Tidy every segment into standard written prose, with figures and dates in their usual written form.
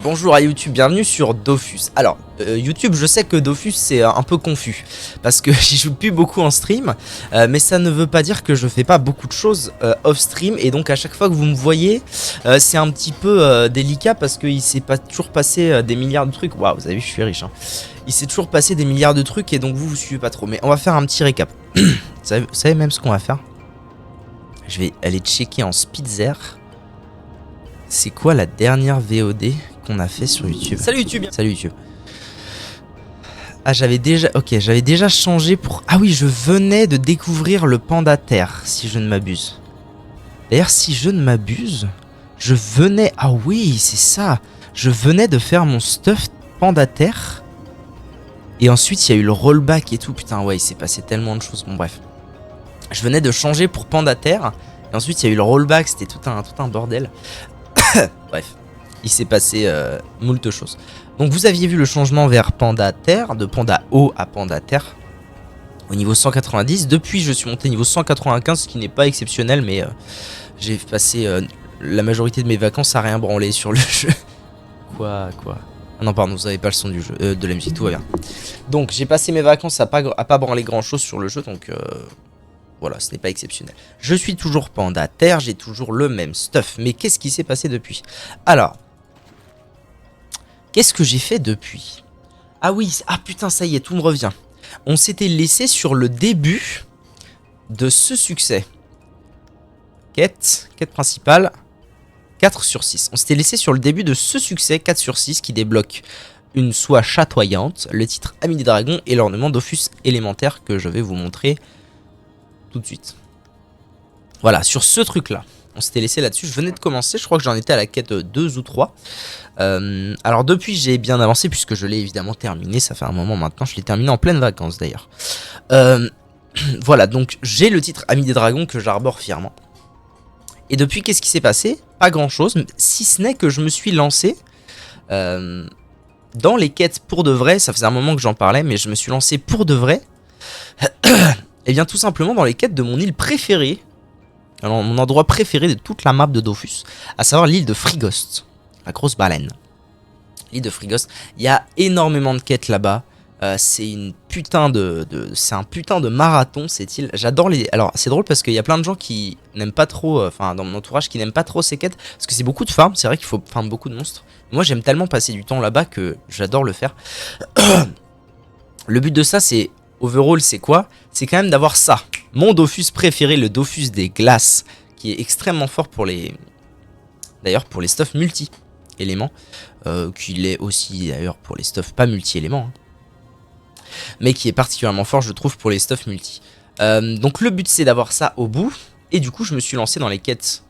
Bonjour à YouTube, bienvenue sur Dofus. Alors, YouTube, je sais que Dofus c'est un peu confus, parce que j'y joue plus beaucoup en stream, mais ça ne veut pas dire que je fais pas beaucoup de choses off stream, et donc à chaque fois que vous me voyez, c'est un petit peu délicat, parce qu'il s'est pas toujours passé des milliards de trucs. Waouh, vous avez vu, je suis riche, hein. Il s'est toujours passé des milliards de trucs, et donc vous suivez pas trop, mais on va faire un petit récap. Vous savez même ce qu'on va faire? Je vais aller checker en Spitzer. C'est quoi la dernière VOD qu'on a fait sur YouTube? Salut YouTube. Salut YouTube. Ah, j'avais déjà changé pour... Ah oui, je venais de découvrir le panda terre, si je ne m'abuse. D'ailleurs, si je ne m'abuse, je venais... Ah oui, c'est ça. Je venais de faire mon stuff panda terre. Et ensuite, il y a eu le rollback et tout. Putain, ouais, il s'est passé tellement de choses. Bon, bref. Je venais de changer pour panda terre. Et ensuite, il y a eu le rollback. C'était tout un bordel. Bref, il s'est passé moult choses. Donc vous aviez vu le changement vers Panda Terre, de Panda Haut à Panda Terre, au niveau 190. Depuis, je suis monté niveau 195, ce qui n'est pas exceptionnel, mais j'ai passé la majorité de mes vacances à rien branler sur le jeu. Quoi? Ah non, pardon, vous n'avez pas le son du jeu, de la musique, tout va bien. Donc j'ai passé mes vacances à pas branler grand chose sur le jeu, donc... Voilà, ce n'est pas exceptionnel. Je suis toujours panda terre, j'ai toujours le même stuff. Mais qu'est-ce qui s'est passé depuis? Alors, qu'est-ce que j'ai fait depuis? Ah oui, ah putain, ça y est, tout me revient. On s'était laissé sur le début de ce succès. Quête principale, 4 sur 6. On s'était laissé sur le début de ce succès, 4 sur 6, qui débloque une soie chatoyante, le titre Ami des Dragons et l'ornement Dofus élémentaire que je vais vous montrer tout de suite. Voilà, sur ce truc là on s'était laissé là-dessus. Je venais de commencer, je crois que j'en étais à la quête 2 ou 3. Alors depuis j'ai bien avancé puisque je l'ai évidemment terminé. Ça fait un moment maintenant, je l'ai terminé en pleine vacances d'ailleurs. Voilà, donc j'ai le titre Ami des Dragons que j'arbore fièrement. Et depuis, qu'est-ce qui s'est passé? Pas grand chose, si ce n'est que je me suis lancé dans les quêtes pour de vrai. Ça faisait un moment que j'en parlais, mais je me suis lancé pour de vrai. Et bien tout simplement dans les quêtes de mon île préférée, alors mon endroit préféré de toute la map de Dofus, à savoir l'île de Frigost, la grosse baleine. L'île de Frigost, il y a énormément de quêtes là-bas. C'est un putain de marathon cette île. J'adore les... Alors c'est drôle parce qu'il y a plein de gens qui n'aiment pas trop, enfin dans mon entourage qui n'aiment pas trop ces quêtes, parce que c'est beaucoup de farm, c'est vrai qu'il faut farm beaucoup de monstres. Moi j'aime tellement passer du temps là-bas que j'adore le faire. Le but de ça c'est... Overall, c'est quoi? C'est quand même d'avoir ça. Mon Dofus préféré, le Dofus des glaces, qui est extrêmement fort pour les... D'ailleurs, pour les stuffs multi-éléments. Qu'il est aussi, d'ailleurs, pour les stuffs pas multi-éléments. Hein. Mais qui est particulièrement fort, je trouve, pour les stuffs multi. Donc le but, c'est d'avoir ça au bout. Et du coup, je me suis lancé dans les quêtes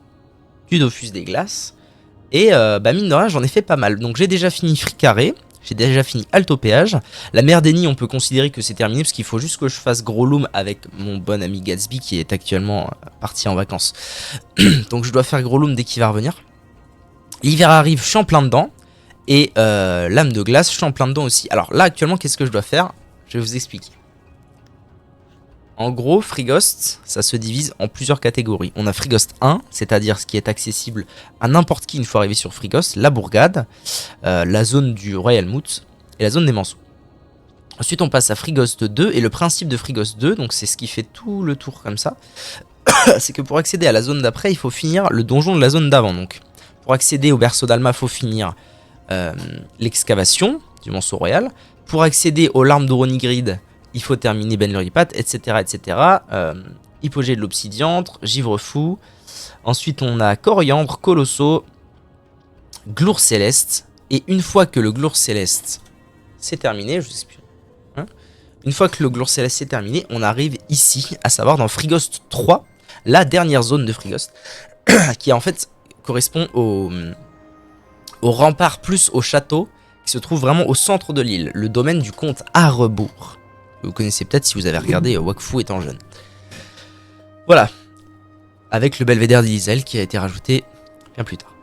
du Dofus des glaces. Et mine de rien, j'en ai fait pas mal. Donc j'ai déjà fini Fricaré. J'ai déjà fini Alto Péage. La mer d'Eni, on peut considérer que c'est terminé parce qu'il faut juste que je fasse gros loom avec mon bon ami Gatsby qui est actuellement parti en vacances. Donc je dois faire gros loom dès qu'il va revenir. L'hiver arrive, je suis en plein dedans. Et l'âme de glace, je suis en plein dedans aussi. Alors là actuellement, qu'est-ce que je dois faire? Je vais vous expliquer. En gros, Frigost, ça se divise en plusieurs catégories. On a Frigost 1, c'est-à-dire ce qui est accessible à n'importe qui une fois arrivé sur Frigost, la bourgade, la zone du Royal Moot et la zone des Manceaux. Ensuite, on passe à Frigost 2, et le principe de Frigost 2, donc c'est ce qui fait tout le tour comme ça, c'est que pour accéder à la zone d'après, il faut finir le donjon de la zone d'avant. Donc, pour accéder au berceau d'Alma, il faut finir l'excavation du Manceau Royal. Pour accéder aux larmes d'Oronigrid, il faut terminer Ben Luripat, etc. etc. Hypogée de l'obsidiantre, givre fou. Ensuite, on a Coriandre, Colosso, Glour céleste. Et une fois que le Glour céleste c'est terminé, je sais plus. Hein, une fois que le Glour céleste c'est terminé, on arrive ici, à savoir dans Frigost 3, la dernière zone de Frigost, qui en fait correspond au rempart plus au château, qui se trouve vraiment au centre de l'île, le domaine du comte à rebours. Vous connaissez peut-être si vous avez regardé Wakfu étant jeune. Voilà. Avec le belvédère d'Ilisel qui a été rajouté bien plus tard.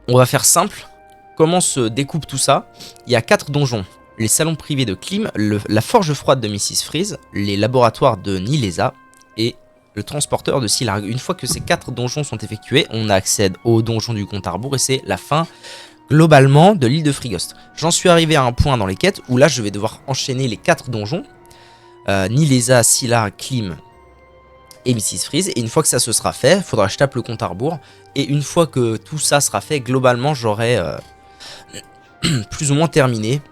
On va faire simple. Comment se découpe tout ça? Il y a 4 donjons. Les salons privés de Klim, la forge froide de Mrs. Freeze, les laboratoires de Nilesa et le transporteur de Silarg. Une fois que ces 4 donjons sont effectués, on accède au donjon du comte à rebours et c'est la fin globalement de l'île de Frigost. J'en suis arrivé à un point dans les quêtes où là je vais devoir enchaîner les 4 donjons. Nilesa, Scylla, Klim et Mrs. Freeze. Et une fois que ça se sera fait, il faudra que je tape le compte à rebours. Et une fois que tout ça sera fait, globalement j'aurai plus ou moins terminé.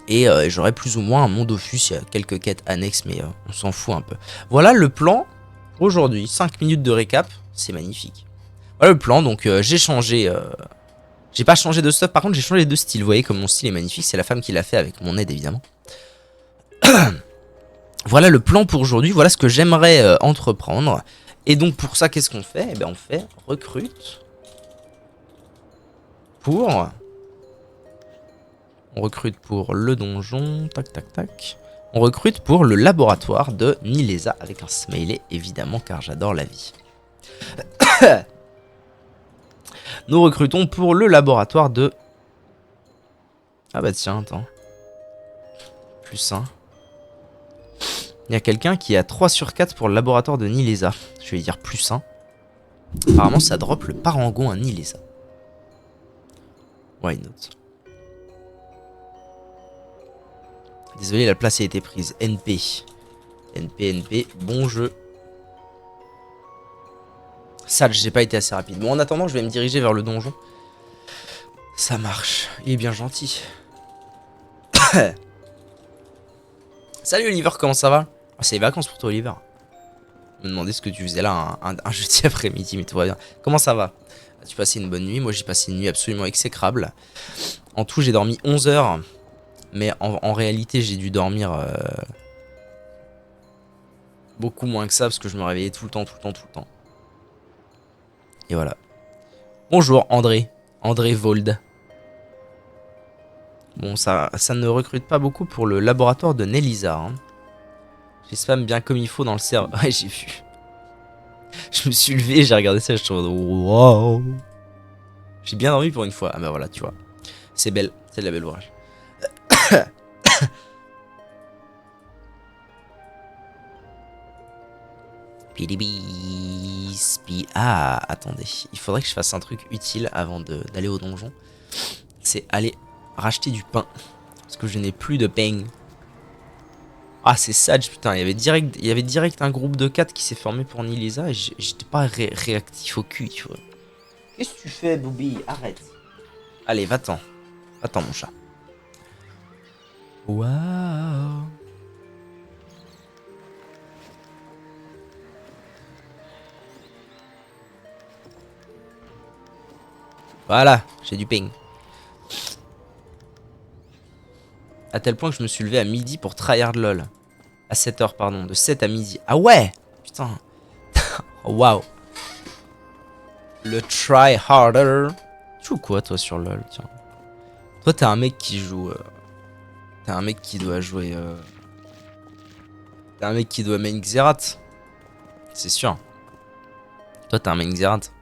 Et j'aurai plus ou moins un monde Dofus. Il y a quelques quêtes annexes mais on s'en fout un peu. Voilà le plan aujourd'hui. 5 minutes de récap, c'est magnifique. Voilà le plan, donc j'ai changé... J'ai pas changé de stuff, par contre j'ai changé de style. Vous voyez comme mon style est magnifique, c'est la femme qui l'a fait avec mon aide évidemment. Voilà le plan pour aujourd'hui, voilà ce que j'aimerais entreprendre. Et donc pour ça qu'est-ce qu'on fait? Eh bien on fait recrute pour... On recrute pour le donjon, tac tac tac. On recrute pour le laboratoire de Nilesa avec un smiley évidemment car j'adore la vie. Nous recrutons pour le laboratoire de... Ah bah tiens, attends. Plus 1. Il y a quelqu'un qui a 3 sur 4 pour le laboratoire de Nilesa. Je vais dire plus 1. Apparemment ça drop le parangon à Nilesa. Why not? Désolé, la place a été prise. NP. NP, bon jeu. Sale, j'ai pas été assez rapide. Bon, en attendant, je vais me diriger vers le donjon. Ça marche. Il est bien gentil. Salut Oliver, comment ça va? Oh, c'est les vacances pour toi, Oliver. Je me demandais ce que tu faisais là un jeudi après-midi, mais tout va bien. Comment ça va? As-tu passé une bonne nuit? Moi, j'ai passé une nuit absolument exécrable. En tout, j'ai dormi 11 heures. Mais en réalité, j'ai dû dormir beaucoup moins que ça parce que je me réveillais tout le temps. Et voilà. Bonjour André. André Vold. Bon, ça ne recrute pas beaucoup pour le laboratoire de Nelisa. Hein. J'ai spam bien comme il faut dans le serveur. Ouais, j'ai vu. Je me suis levé, j'ai regardé ça, je suis en mode wow. J'ai bien dormi pour une fois. Ah bah voilà, tu vois. C'est belle. C'est de la belle ouvrage. Ah, attendez. Il faudrait que je fasse un truc utile avant d'aller au donjon. C'est aller racheter du pain. Parce que je n'ai plus de pain. Ah, c'est sage, putain. Il y avait direct un groupe de 4 qui s'est formé pour Nilesa. Et j'étais pas réactif au cul, tu vois. Qu'est-ce que tu fais, Bobby? Arrête. Allez, va-t'en. Va-t'en, mon chat. Waouh. Voilà, j'ai du ping. À tel point que je me suis levé à midi pour tryhard lol. À 7h, pardon. De 7 à midi. Ah ouais. Putain. Waouh. Le try harder. Tu joues quoi, toi, sur lol? Tiens. Toi, t'es un mec qui joue... T'es un mec qui doit jouer... T'es un mec qui doit main Xerath. C'est sûr. Toi, t'es un main Xerath.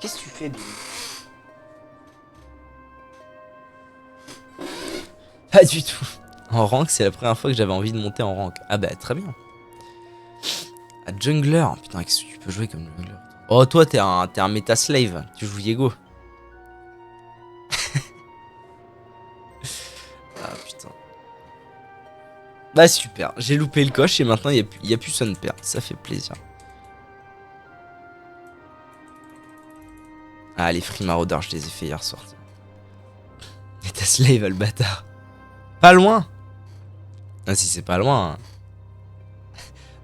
Qu'est-ce que tu fais, Billy? Pas du tout. En rank, c'est la première fois que j'avais envie de monter en rank. Ah bah, très bien. À jungler. Putain, qu'est-ce que tu peux jouer comme jungler? Oh, toi, t'es un méta slave. Tu joues Viego. Ah, putain. Bah, super. J'ai loupé le coche et maintenant, il n'y a plus son père. Ça fait plaisir. Ah, les free marauders, je les ai fait hier soir. Méta slave, le bâtard. Pas loin. Ah, si c'est pas loin. Hein.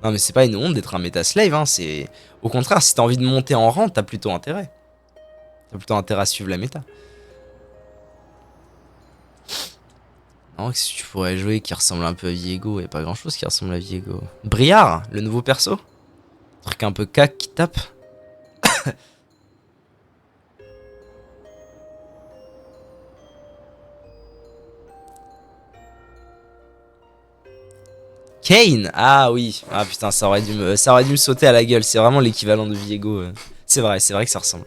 Non, mais c'est pas une honte d'être un méta slave. Hein. C'est... Au contraire, si t'as envie de monter en rang, t'as plutôt intérêt. T'as plutôt intérêt à suivre la méta. Non, que si tu pourrais jouer qui ressemble un peu à Viego, et pas grand chose qui ressemble à Viego. Briard, le nouveau perso. Truc un peu cac qui tape. Kane. Ah oui. Ah putain, ça aurait dû me sauter à la gueule. C'est vraiment l'équivalent de Viego. C'est vrai que ça ressemble.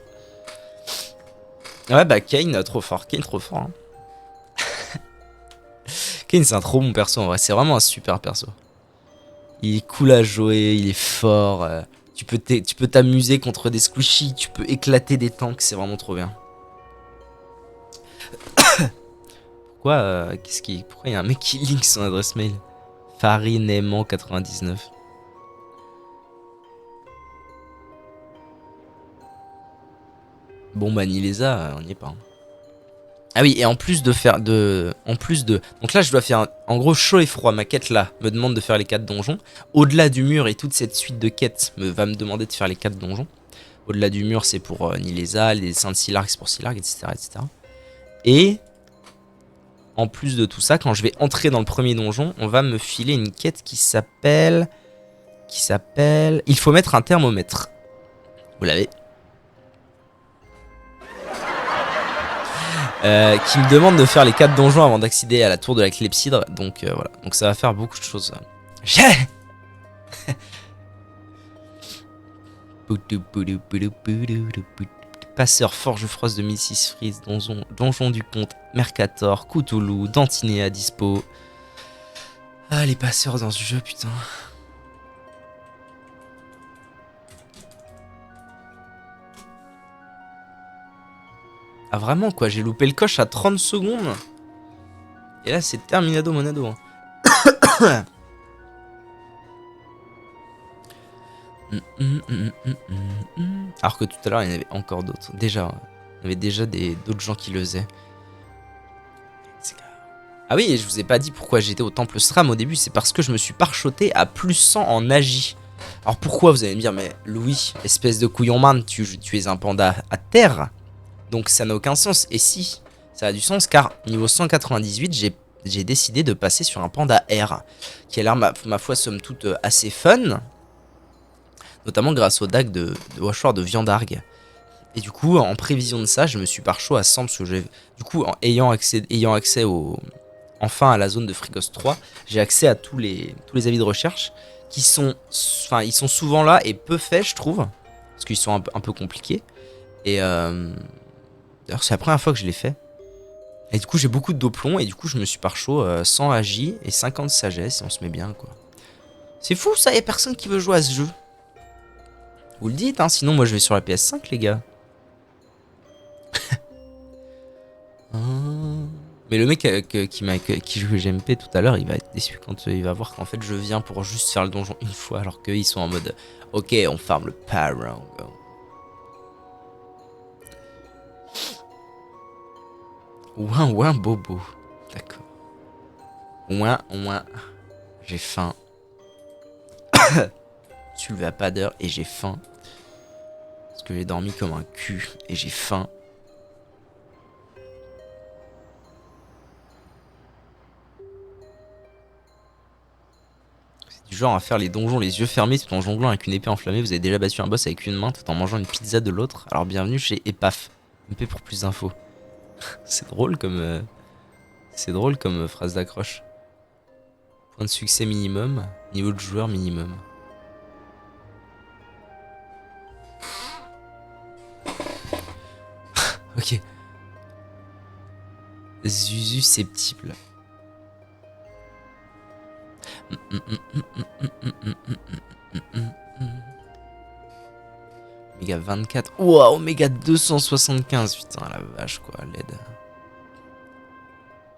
Ouais, bah Kane, trop fort. Kane, trop fort. Hein. Kane, c'est un trop bon perso en vrai. C'est vraiment un super perso. Il est cool à jouer, il est fort. Tu peux t'amuser contre des squishies, tu peux éclater des tanks, c'est vraiment trop bien. Pourquoi il y a un mec qui link son adresse mail? Farinemant99. Bon bah Nilesa, on n'y est pas. Ah oui, et en plus de faire donc là je dois faire en gros chaud et froid. Ma quête là me demande de faire les 4 donjons. Au-delà du mur et toute cette suite de quêtes va me demander de faire les 4 donjons. Au-delà du mur c'est pour Nilesa, les dessins de Silarg c'est pour Silarg, etc., etc. Et en plus de tout ça, quand je vais entrer dans le premier donjon, on va me filer une quête qui s'appelle... Il faut mettre un thermomètre. Vous l'avez. Qui me demande de faire les 4 donjons avant d'accéder à la tour de la clepsydre. Donc voilà, donc ça va faire beaucoup de choses. Passeur, Forge Frost de 1006 Freeze, Donjon du Comte, Mercator, Cthulhu, Dantinéa dispo. Ah, les passeurs dans ce jeu, putain. Ah vraiment quoi, j'ai loupé le coche à 30 secondes. Et là c'est terminado monado. Hein. Alors que tout à l'heure il y en avait encore d'autres. Déjà, il y avait déjà d'autres gens qui le faisaient. Ah oui, et je vous ai pas dit pourquoi j'étais au temple Stram au début, c'est parce que je me suis parchoté à plus 100 en agi. Alors pourquoi, vous allez me dire, mais Louis, espèce de couillon man, tu es un panda à terre. Donc ça n'a aucun sens. Et si, ça a du sens car niveau 198, j'ai décidé de passer sur un panda R. Qui a l'air, ma foi, somme toute assez fun. Notamment grâce au DAG de Washoir de Viandargue. Et du coup, en prévision de ça, je me suis par chaud à 100 parce que du coup, ayant accès enfin à la zone de Frigos 3, j'ai accès à tous les avis de recherche qui sont, enfin, ils sont souvent là et peu faits, je trouve, parce qu'ils sont un peu compliqués. Et d'ailleurs, c'est la première fois que je l'ai fait. Et du coup, j'ai beaucoup de doplon et du coup, je me suis par chaud 100 agi et 50 sagesse et on se met bien, quoi. C'est fou, ça, y a personne qui veut jouer à ce jeu. Vous le dites, hein, sinon moi je vais sur la PS5, les gars. Mais le mec qui joue GMP tout à l'heure, il va être déçu quand il va voir qu'en fait je viens pour juste faire le donjon une fois, alors qu'ils sont en mode ok, on farm le Parango. Ouin ouin bobo. D'accord. Ouin ouin. J'ai faim. Je suis levé à pas d'heure et j'ai faim. Parce que j'ai dormi comme un cul et j'ai faim. Du genre à faire les donjons les yeux fermés tout en jonglant avec une épée enflammée. Vous avez déjà battu un boss avec une main tout en mangeant une pizza de l'autre. Alors bienvenue chez Epaf. MP pour plus d'infos. C'est drôle comme phrase d'accroche. Point de succès minimum, niveau de joueur minimum. Ok. Zuzu susceptible. Oméga 24. Wow, Oméga 275. Putain, la vache, quoi, l'aide.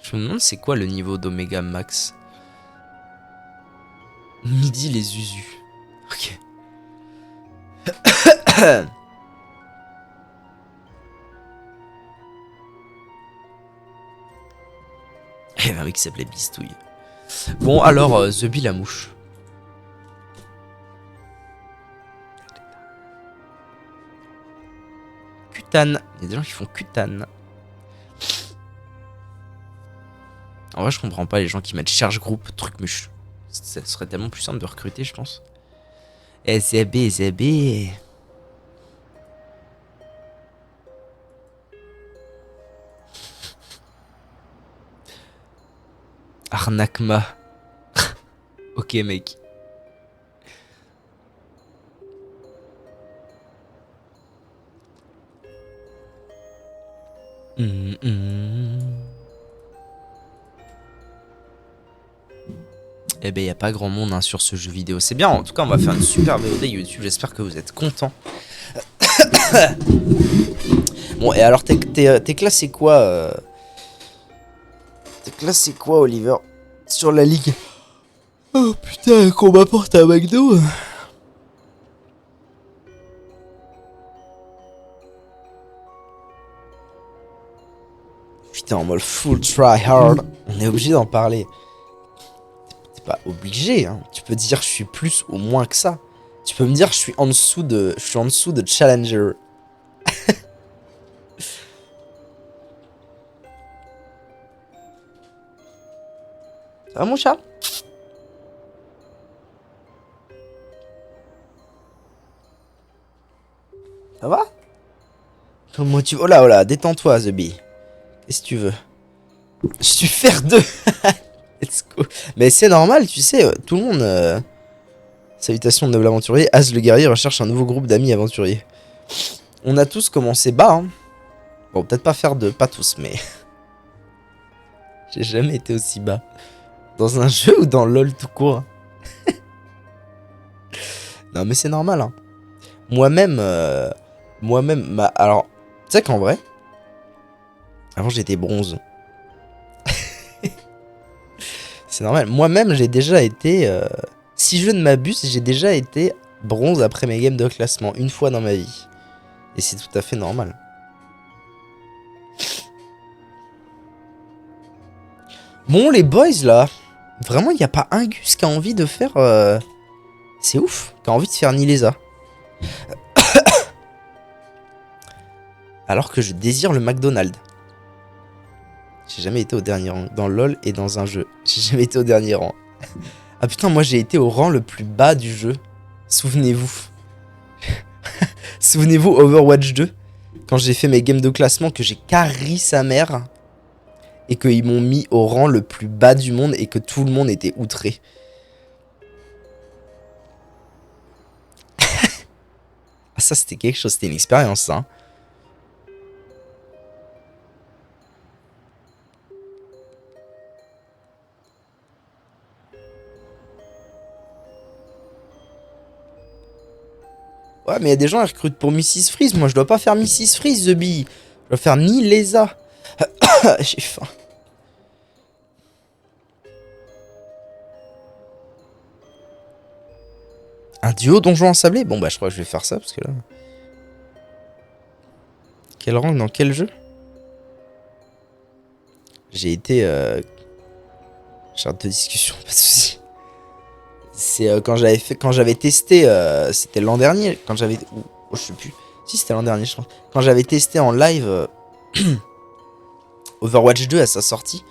Je me demande c'est quoi le niveau d'Oméga max. Midi les Usus. Ok. Il y avait un mec qui s'appelait Bistouille. Bon, alors, The Bee la mouche. Cutane. Il y a des gens qui font cutane. En vrai, je comprends pas les gens qui mettent charge groupe, truc muche. Ça serait tellement plus simple de recruter, je pense. ZB, ZB. Arnakma. Ok, mec. Eh ben, y a pas grand monde hein, sur ce jeu vidéo. C'est bien, en tout cas, on va faire une super VOD YouTube. J'espère que vous êtes contents. Bon, et alors, t'es classé quoi T'es classé quoi, Oliver? Sur la ligue? Oh putain, qu'on m'apporte un McDo. Putain, en mode full try hard. On est obligé d'en parler. T'es pas obligé, hein. Tu peux dire je suis plus ou moins que ça. Tu peux me dire je suis en dessous de Challenger. Ça va mon chat? Ça va? Comment tu... Oh là, détends-toi, The Bee. Qu'est-ce que tu veux? Je suis faire 2. Let's go. Mais c'est normal, tu sais, tout le monde... Salutations de noble aventurier. As le guerrier recherche un nouveau groupe d'amis aventuriers. On a tous commencé bas, hein. Bon, peut-être pas faire 2, pas tous, mais... J'ai jamais été aussi bas. Dans un jeu ou dans LoL tout court? Non, mais c'est normal, hein. Moi-même... Alors, tu sais qu'en vrai... Avant, j'étais bronze. C'est normal. Moi-même, j'ai déjà été... Si je ne m'abuse, j'ai déjà été bronze après mes games de classement. Une fois dans ma vie. Et c'est tout à fait normal. Bon, les boys, là... Vraiment, il n'y a pas un Gus qui a envie de faire... C'est ouf. Qui a envie de faire Nilesa. Alors que je désire le McDonald's. J'ai jamais été au dernier rang. Dans LoL et dans un jeu. J'ai jamais été au dernier rang. Ah putain, moi j'ai été au rang le plus bas du jeu. Souvenez-vous. Souvenez-vous Overwatch 2. Quand j'ai fait mes games de classement, que j'ai carry sa mère. Et qu'ils m'ont mis au rang le plus bas du monde et que tout le monde était outré. Ah ça c'était quelque chose, c'était une expérience ça. Hein. Ouais, mais il y a des gens qui recrutent pour Mrs. Freeze. Moi, je dois pas faire Mrs. Freeze, The Bee. Je dois faire Nilesa. J'ai faim. Un duo donjon ensablé? Bon, bah, je crois que je vais faire ça, parce que là... Quel rang dans quel jeu? J'ai été... Charte de discussion, pas de soucis. C'est quand j'avais testé, c'était l'an dernier, quand j'avais... Oh, je sais plus. Si, c'était l'an dernier, je crois. Quand j'avais testé en live Overwatch 2 à sa sortie,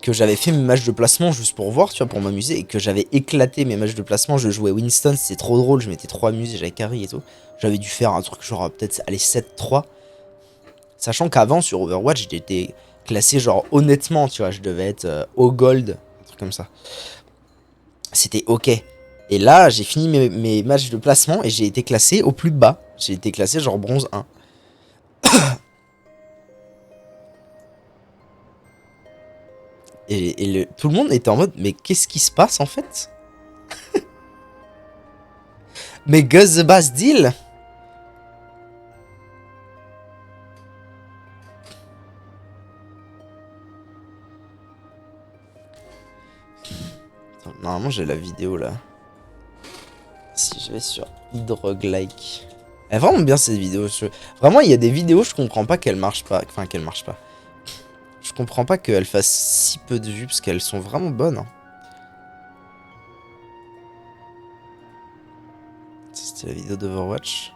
que j'avais fait mes matchs de placement juste pour voir, tu vois, pour m'amuser, et que j'avais éclaté mes matchs de placement, je jouais Winston, c'était trop drôle, je m'étais trop amusé, j'avais carry et tout. J'avais dû faire un truc genre peut-être aller 7-3. Sachant qu'avant sur Overwatch, j'étais classé genre honnêtement, tu vois, je devais être au gold, un truc comme ça. C'était ok. Et là, j'ai fini mes matchs de placement et j'ai été classé au plus bas. J'ai été classé genre bronze 1. Et tout le monde était en mode, mais qu'est-ce qui se passe en fait? Mais Gus the Bass Deal? Attends, normalement j'ai la vidéo là. Si je vais sur Hydroglike. Elle est vraiment bien cette vidéo. Vraiment, il y a des vidéos, je comprends pas qu'elles marchent pas. Enfin, qu'elles marchent pas. Je comprends pas qu'elles fassent si peu de vues parce qu'elles sont vraiment bonnes. Hein. C'était la vidéo d'Overwatch.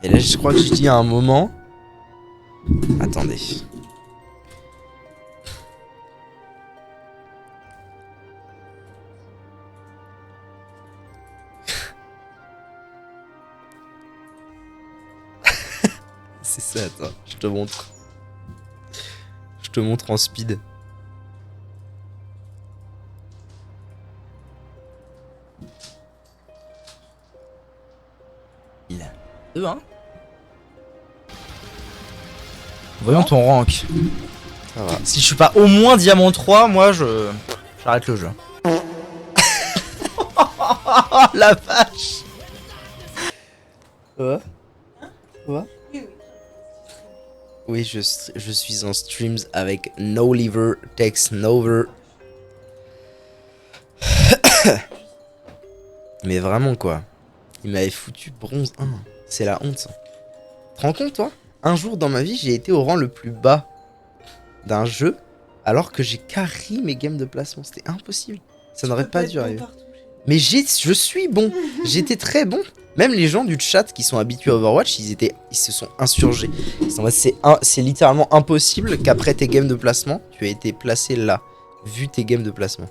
Et là, je crois que je dis à un moment. Attendez. C'est ça, attends, je te montre. Je te montre en speed. Il a 2-1. Voyons ton rank. Ça va. Si je suis pas au moins diamant 3, moi j'arrête le jeu. Oh la vache. Quoi? Quoi? Oui. Oui, je suis en streams avec No Liver Tex Nover. Mais vraiment quoi. Il m'avait foutu bronze 1. C'est la honte. Tu te rends compte toi? Un jour dans ma vie, j'ai été au rang le plus bas d'un jeu alors que j'ai carry mes games de placement. C'était impossible. Ça n'aurait pas dû arriver. Mais je suis bon. J'étais très bon. Même les gens du chat qui sont habitués à Overwatch, ils se sont insurgés. C'est littéralement impossible qu'après tes games de placement, tu aies été placé là, vu tes games de placement.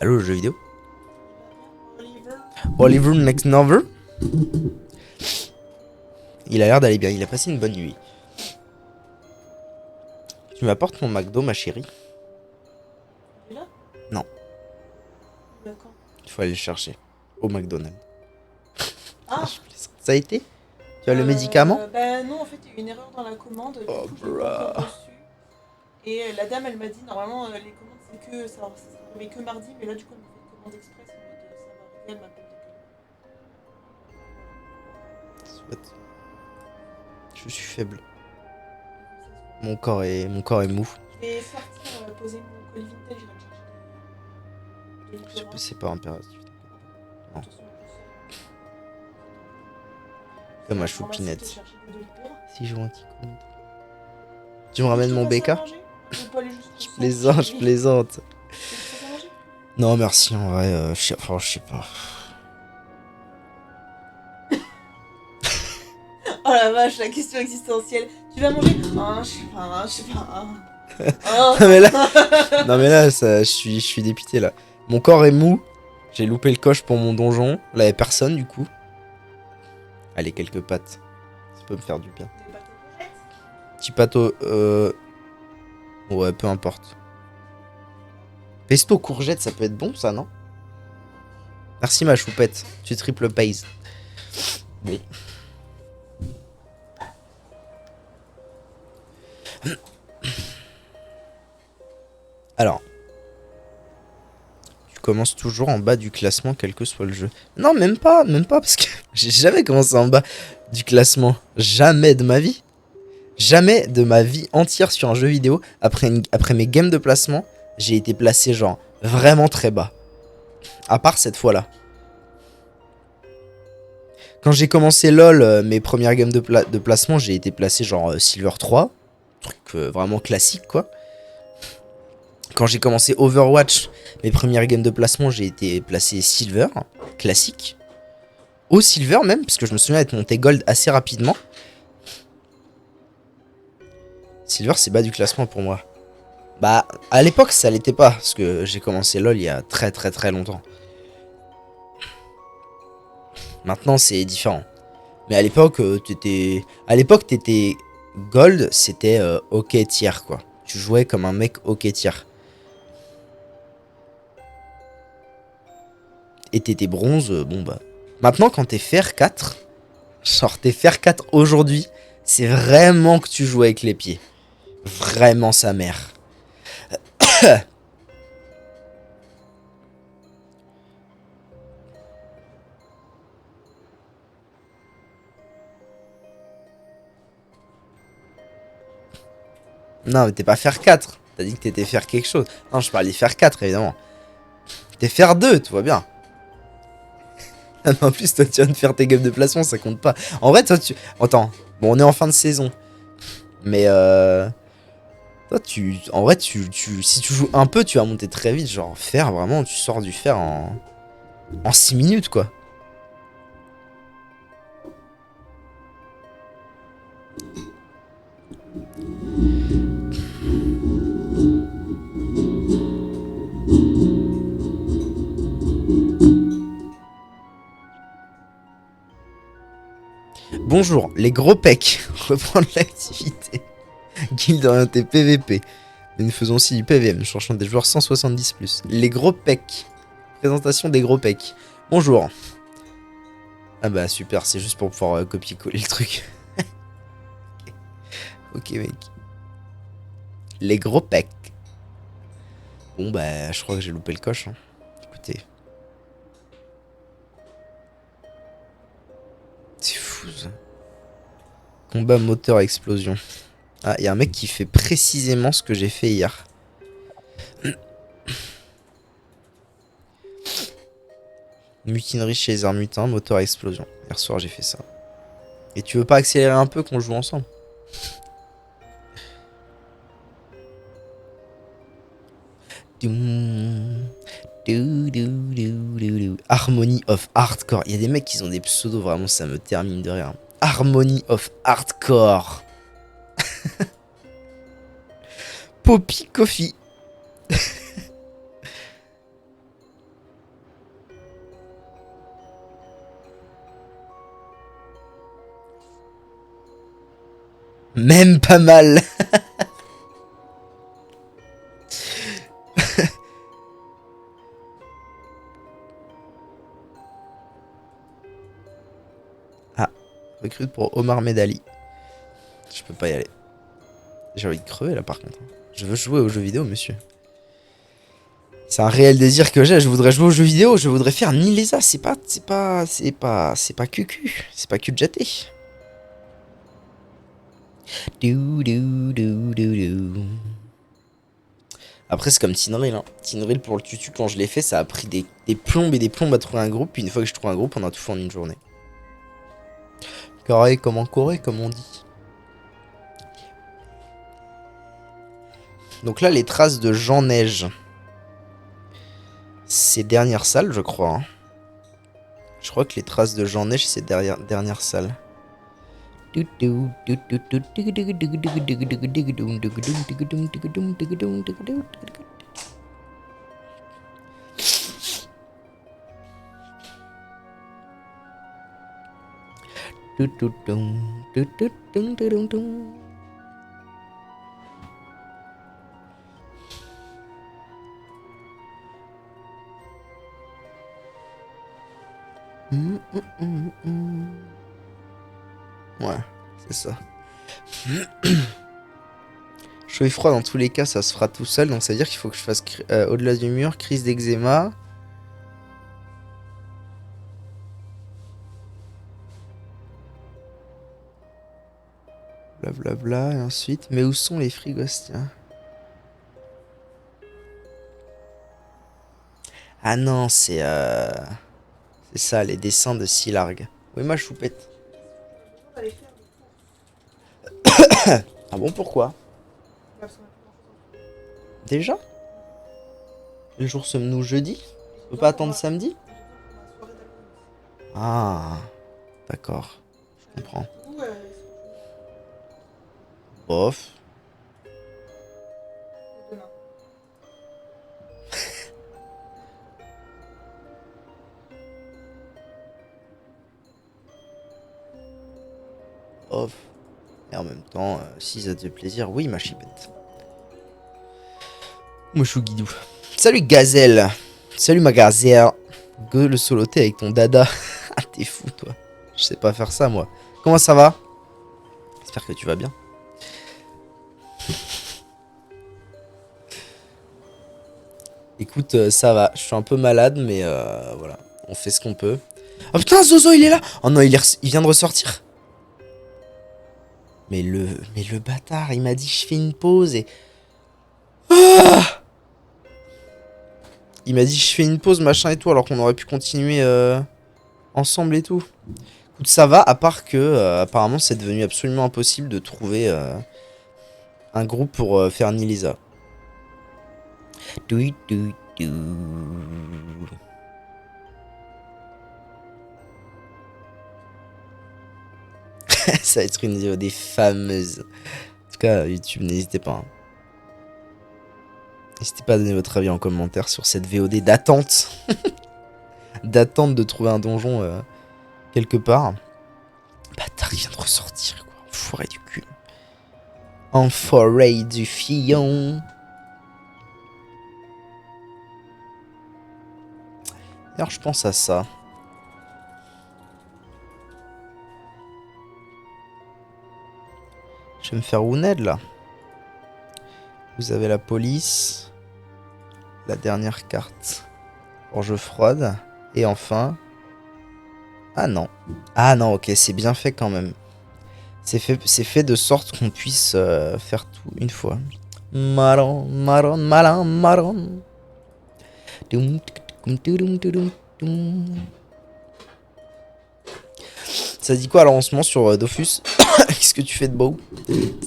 Allô, le jeu vidéo? Oliver Next Nover. Il a l'air d'aller bien, il a passé une bonne nuit. Tu m'apportes mon McDo, ma chérie? Là? Non. D'accord. Il faut aller le chercher. Au McDonald's. Ah. Ça a été? Tu as le médicament? Bah non, en fait, il y a eu une erreur dans la commande. Oh, Du coup, je l'ai pas encore reçu. Et la dame, elle m'a dit, normalement, les commandes, c'est que ça arrivait que mardi. Mais là, du coup, elle m'a fait une commande express. Ça va arriver, elle m'appelle Soit. Je suis faible. Mon corps est mou. Je vais sortir, poser mon colis vintage, je vais le chercher des C'est pas impératif. Non. De toute façon, Comme ma je vais ramasser, choupinette. te chercher des Doliprane. Si je vois un petit compte. Tu me ramènes mon BK? Je plaisante. Je plaisante. Non merci en vrai, je sais pas. Oh la vache, la question existentielle. Tu vas manger? Je sais pas. Oh. Non mais là, je suis dépité là. Mon corps est mou. J'ai loupé le coche pour mon donjon. Là y'a personne du coup. Allez, quelques pâtes. Ça peut me faire du bien. Petit pâteau, ouais, peu importe. Pesto courgette, ça peut être bon ça, non? Merci ma choupette. Tu triple pays. Oui. Alors. Tu commences toujours en bas du classement, quel que soit le jeu. Non, même pas, parce que j'ai jamais commencé en bas du classement. Jamais de ma vie. Jamais de ma vie entière sur un jeu vidéo, après mes games de placement, j'ai été placé genre vraiment très bas. À part cette fois-là. Quand j'ai commencé LoL, mes premières games de placement, j'ai été placé genre Silver 3. Truc vraiment classique quoi. Quand j'ai commencé Overwatch, mes premières games de placement, j'ai été placé Silver. Classique. Au Silver même, parce que je me souviens être monté Gold assez rapidement. Silver, c'est bas du classement pour moi. Bah, à l'époque, ça l'était pas, parce que j'ai commencé LoL il y a très longtemps. Maintenant, c'est différent. Mais à l'époque, t'étais Gold, c'était OK tier, quoi. Tu jouais comme un mec OK tier. Et t'étais bronze, bon bah... Maintenant, quand t'es fer 4, genre t'es fer 4 aujourd'hui, c'est vraiment que tu joues avec les pieds. Vraiment sa mère. Non, mais t'es pas faire 4. T'as dit que t'étais faire quelque chose. Non, je parlais faire 4, évidemment. T'es faire 2, tu vois bien. En plus, toi, tu viens de faire tes games de placement, ça compte pas. En vrai, toi, tu... Attends, bon, on est en fin de saison. Mais, toi, en vrai, si tu joues un peu, tu vas monter très vite. Genre, fer, vraiment, tu sors du fer en 6 minutes, quoi. Bonjour, les gros pecs. Reprendre l'activité. Guild orienté PVP. Mais nous faisons aussi du PVM, cherchant des joueurs 170+. Les gros pecs. Présentation des gros pecs. Bonjour. Ah bah super, c'est juste pour pouvoir copier-coller le truc. Ok mec. Les gros pecs. Bon bah je crois que j'ai loupé le coche. Hein. Écoutez. C'est fou ça. Combat moteur explosion. Ah, il y a un mec qui fait précisément ce que j'ai fait hier. Mutinerie chez les armes mutins, moteur explosion. Hier soir j'ai fait ça. Et tu veux pas accélérer un peu qu'on joue ensemble? Harmony of Hardcore. Il y a des mecs qui ont des pseudos, vraiment ça me termine de rire. Harmony of Hardcore. Poppy Coffee. Même pas mal. Ah, recrute pour Omar Medali. Je peux pas y aller. J'ai envie de crever là par contre. Je veux jouer aux jeux vidéo, monsieur. C'est un réel désir que j'ai. Je voudrais jouer aux jeux vidéo. Je voudrais faire Nilesa. C'est pas cucu. C'est pas cul-jaté. Après, c'est comme Tinril. Hein. Tinril, pour le tutu, quand je l'ai fait, ça a pris des plombes et des plombes à trouver un groupe. Puis une fois que je trouve un groupe, on a tout fait en une journée. Corée comme en Corée, comme on dit. Donc là, les traces de Jean Neige. C'est dernière salle, je crois. Hein. Je crois que les traces de Jean Neige, c'est dernière salle. Ouais, c'est ça. Chaud et froid, dans tous les cas, ça se fera tout seul. Donc ça veut dire qu'il faut que je fasse au-delà du mur, crise d'eczéma. Blablabla, et ensuite... Mais où sont les frigos, tiens? Ah non, c'est ça, les dessins de Silargue. Oui, ma choupette. D'aller faire des courses. Ah bon, pourquoi? Parce qu'on a plus grand-chose en fait. Déjà? Le jour sommes-nous jeudi? Et j'ai On peut besoin pas pour attendre ma- samedi? j'ai besoin pour ma soirée d'alcool aussi. Ah, d'accord, je comprends. Du coup, ils sont jeunes Bof. demain. Bof. Et en même temps, si ça te fait plaisir, oui, ma chipette. Moi, je suis guidou. Salut, Gazelle. Salut, ma gazelle. Go le soloté avec ton dada. Ah, t'es fou, toi. Je sais pas faire ça, moi. Comment ça va? J'espère que tu vas bien. Écoute, ça va. Je suis un peu malade, mais voilà. On fait ce qu'on peut. Oh putain, Zozo, il est là! Oh non, il vient de ressortir. Mais le bâtard, il m'a dit je fais une pause et... Ah, il m'a dit je fais une pause, machin et tout, alors qu'on aurait pu continuer ensemble et tout. Écoute, ça va, à part que apparemment c'est devenu absolument impossible de trouver un groupe pour faire Nilisa. Ça va être une vidéo des fameuses. En tout cas, YouTube, n'hésitez pas. Hein. N'hésitez pas à donner votre avis en commentaire sur cette VOD d'attente. D'attente de trouver un donjon quelque part. Bâtard, il vient de ressortir, quoi. Enfoiré du cul. Enfoiré du fillon. D'ailleurs, je pense à ça. Je vais me faire Wounded là. Vous avez la police. la dernière carte pour jeu froide. Et enfin... Ah non. Ah non, ok, c'est bien fait quand même. C'est fait de sorte qu'on puisse faire tout une fois. Marron, marron, malin, marron. Ça dit quoi alors en ce moment sur Dofus? Qu'est-ce que tu fais de beau?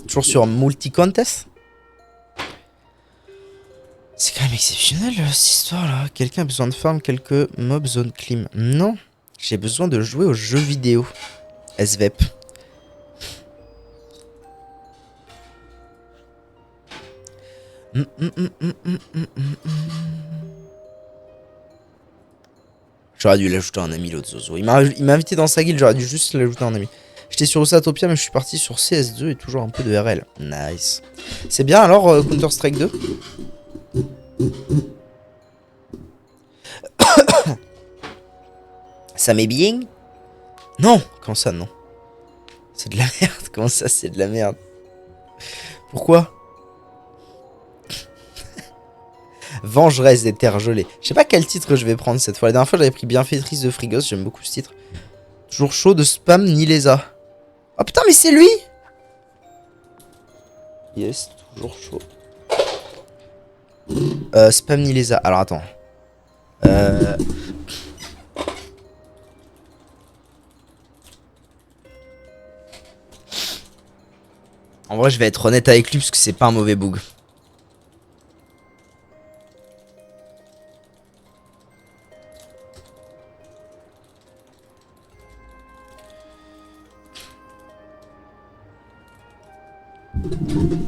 Toujours sur multi-contest? C'est quand même exceptionnel cette histoire là. Quelqu'un a besoin de farm quelques mobs zone clim. Non, j'ai besoin de jouer aux jeux vidéo. SVEP. J'aurais dû l'ajouter en ami l'autre Zozo. Il m'a invité dans sa guilde, j'aurais dû juste l'ajouter en ami. J'étais sur Osatopia mais je suis parti sur CS2 et toujours un peu de RL. Nice. C'est bien alors Counter-Strike 2? Ça m'est bien? Non. Comment ça non? C'est de la merde. Comment ça c'est de la merde? Pourquoi? Vengeresse des terres gelées. Je sais pas quel titre je vais prendre cette fois. La dernière fois j'avais pris Bienfaitrice de Frigos. J'aime beaucoup ce titre. Toujours chaud de spam Nilesa. Oh putain mais c'est lui. Yes, toujours chaud. Spam Nilesa. Alors attends. En vrai je vais être honnête avec lui parce que c'est pas un mauvais bug.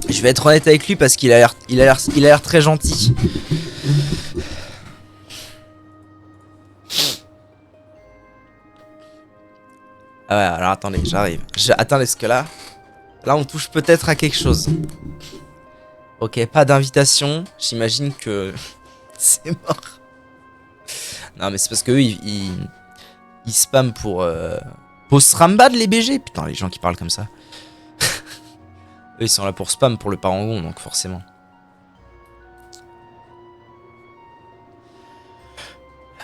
Je vais être honnête avec lui parce qu'il a l'air très gentil. Ah ouais, alors attendez, j'arrive. Attendez, est-ce que là on touche peut-être à quelque chose. Ok, pas d'invitation. J'imagine que c'est mort. Non mais c'est parce que eux ils spamment pour post-rambad les BG. Putain les gens qui parlent comme ça. Eux ils sont là pour spam pour le parangon donc forcément.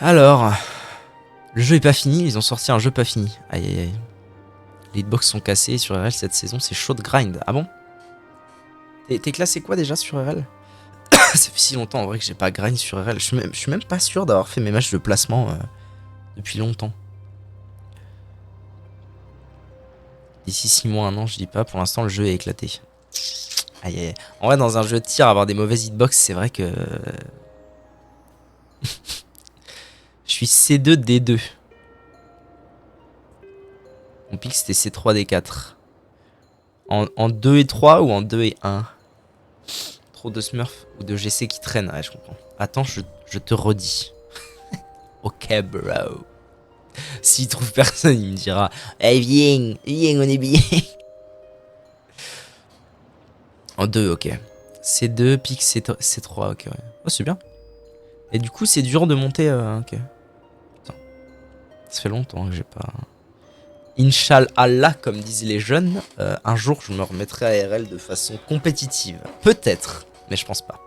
Alors, le jeu est pas fini, ils ont sorti un jeu pas fini. Aïe aïe aïe. Les hitbox sont cassés sur RL cette saison, c'est chaud de grind. Ah bon? T'es classé quoi déjà sur RL? Ça fait si longtemps en vrai que j'ai pas grind sur RL. Je suis même pas sûr d'avoir fait mes matchs de placement depuis longtemps. D'ici 6 mois, 1 an, je dis pas. Pour l'instant, le jeu est éclaté. Aïe aïe. En vrai, dans un jeu de tir, avoir des mauvaises hitbox, c'est vrai que... Je suis C2 D2. Mon pic c'était C3 D4. En 2 et 3 ou en 2 et 1? Trop de Smurf ou de GC qui traînent. Ouais, je comprends. Attends, je te redis. Ok, bro. S'il trouve personne, il me dira hey, viens, on est bien. En 2, ok. C2, pic C3, ok, ouais. Oh, c'est bien. Et du coup, c'est dur de monter. Ok. Putain. Ça fait longtemps que j'ai pas. Inch'Allah, comme disent les jeunes, un jour je me remettrai à RL de façon compétitive. Peut-être, mais je pense pas.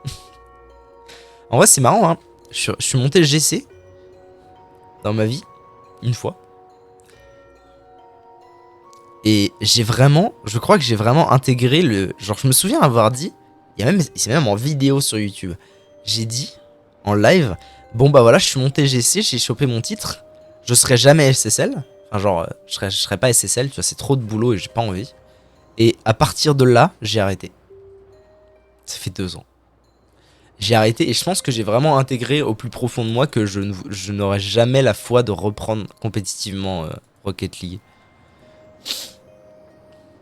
En vrai, c'est marrant, hein. Je suis monté GC dans ma vie, une fois. Et j'ai vraiment, je crois que j'ai vraiment intégré le... Genre, je me souviens avoir dit, c'est même en vidéo sur YouTube, j'ai dit, en live, bon bah voilà, je suis monté GC, j'ai chopé mon titre, je serai jamais SSL. Enfin, genre, je serais pas SSL, tu vois, c'est trop de boulot et j'ai pas envie. Et à partir de là, j'ai arrêté. Ça fait 2 ans. J'ai arrêté et je pense que j'ai vraiment intégré au plus profond de moi que je n'aurais jamais la foi de reprendre compétitivement Rocket League.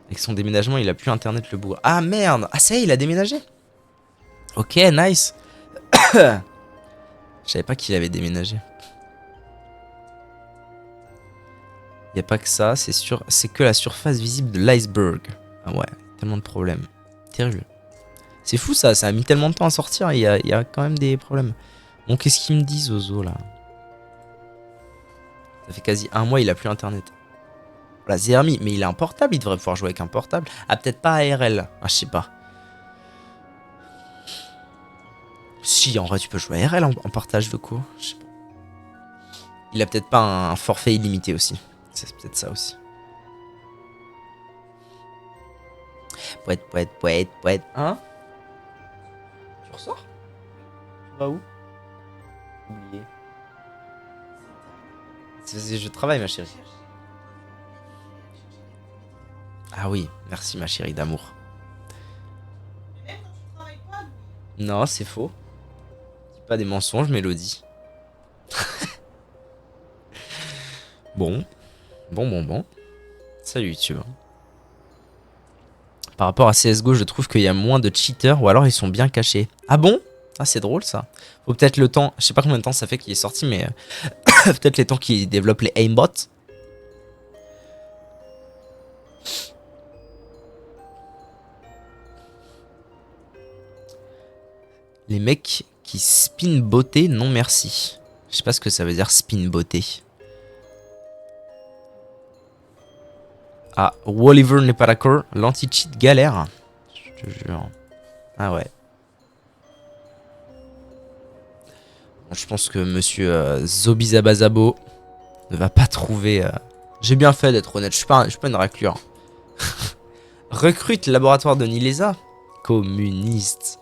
Avec son déménagement, il a plus internet le bourg. Ah merde! Ah ça y est, il a déménagé? Ok, nice. Je savais pas qu'il avait déménagé. Y a pas que ça, c'est sûr, c'est que la surface visible de l'iceberg. Ah ouais, tellement de problèmes. Terrible. C'est fou ça, ça a mis tellement de temps à sortir, il y a quand même des problèmes. Bon, qu'est-ce qu'il me dit Zozo là? Ça fait quasi 1 mois, il a plus internet. Voilà, Zermi, mais il a un portable, il devrait pouvoir jouer avec un portable. Ah, peut-être pas ARL, ah, je sais pas. Si, en vrai, tu peux jouer ARL en partage de co. Je sais pas. Il a peut-être pas un forfait illimité aussi. C'est peut-être ça aussi. Poète, poète, poète, poète. Hein? Tu ressors? Tu vas où? Oublié. C'est parce que je travaille, ma chérie. Ah oui, merci, ma chérie d'amour. Même quand tu travailles pas, Non, c'est faux. Dis pas des mensonges, Mélodie. Bon. Bon. Salut, YouTube. Par rapport à CSGO, je trouve qu'il y a moins de cheaters ou alors ils sont bien cachés. Ah bon? Ah, c'est drôle ça. Faut peut-être le temps. Je sais pas combien de temps ça fait qu'il est sorti, mais peut-être les temps qu'ils développent les aimbots. Les mecs qui spin beauté, non merci. Je sais pas ce que ça veut dire spin beauté. Ah, Walliver n'est pas d'accord. L'anti-cheat galère. Je te jure. Ah ouais. Bon, je pense que monsieur Zobizabazabo ne va pas trouver... J'ai bien fait d'être honnête, je suis pas une raclure. Recrute laboratoire de Nilesa. Communiste.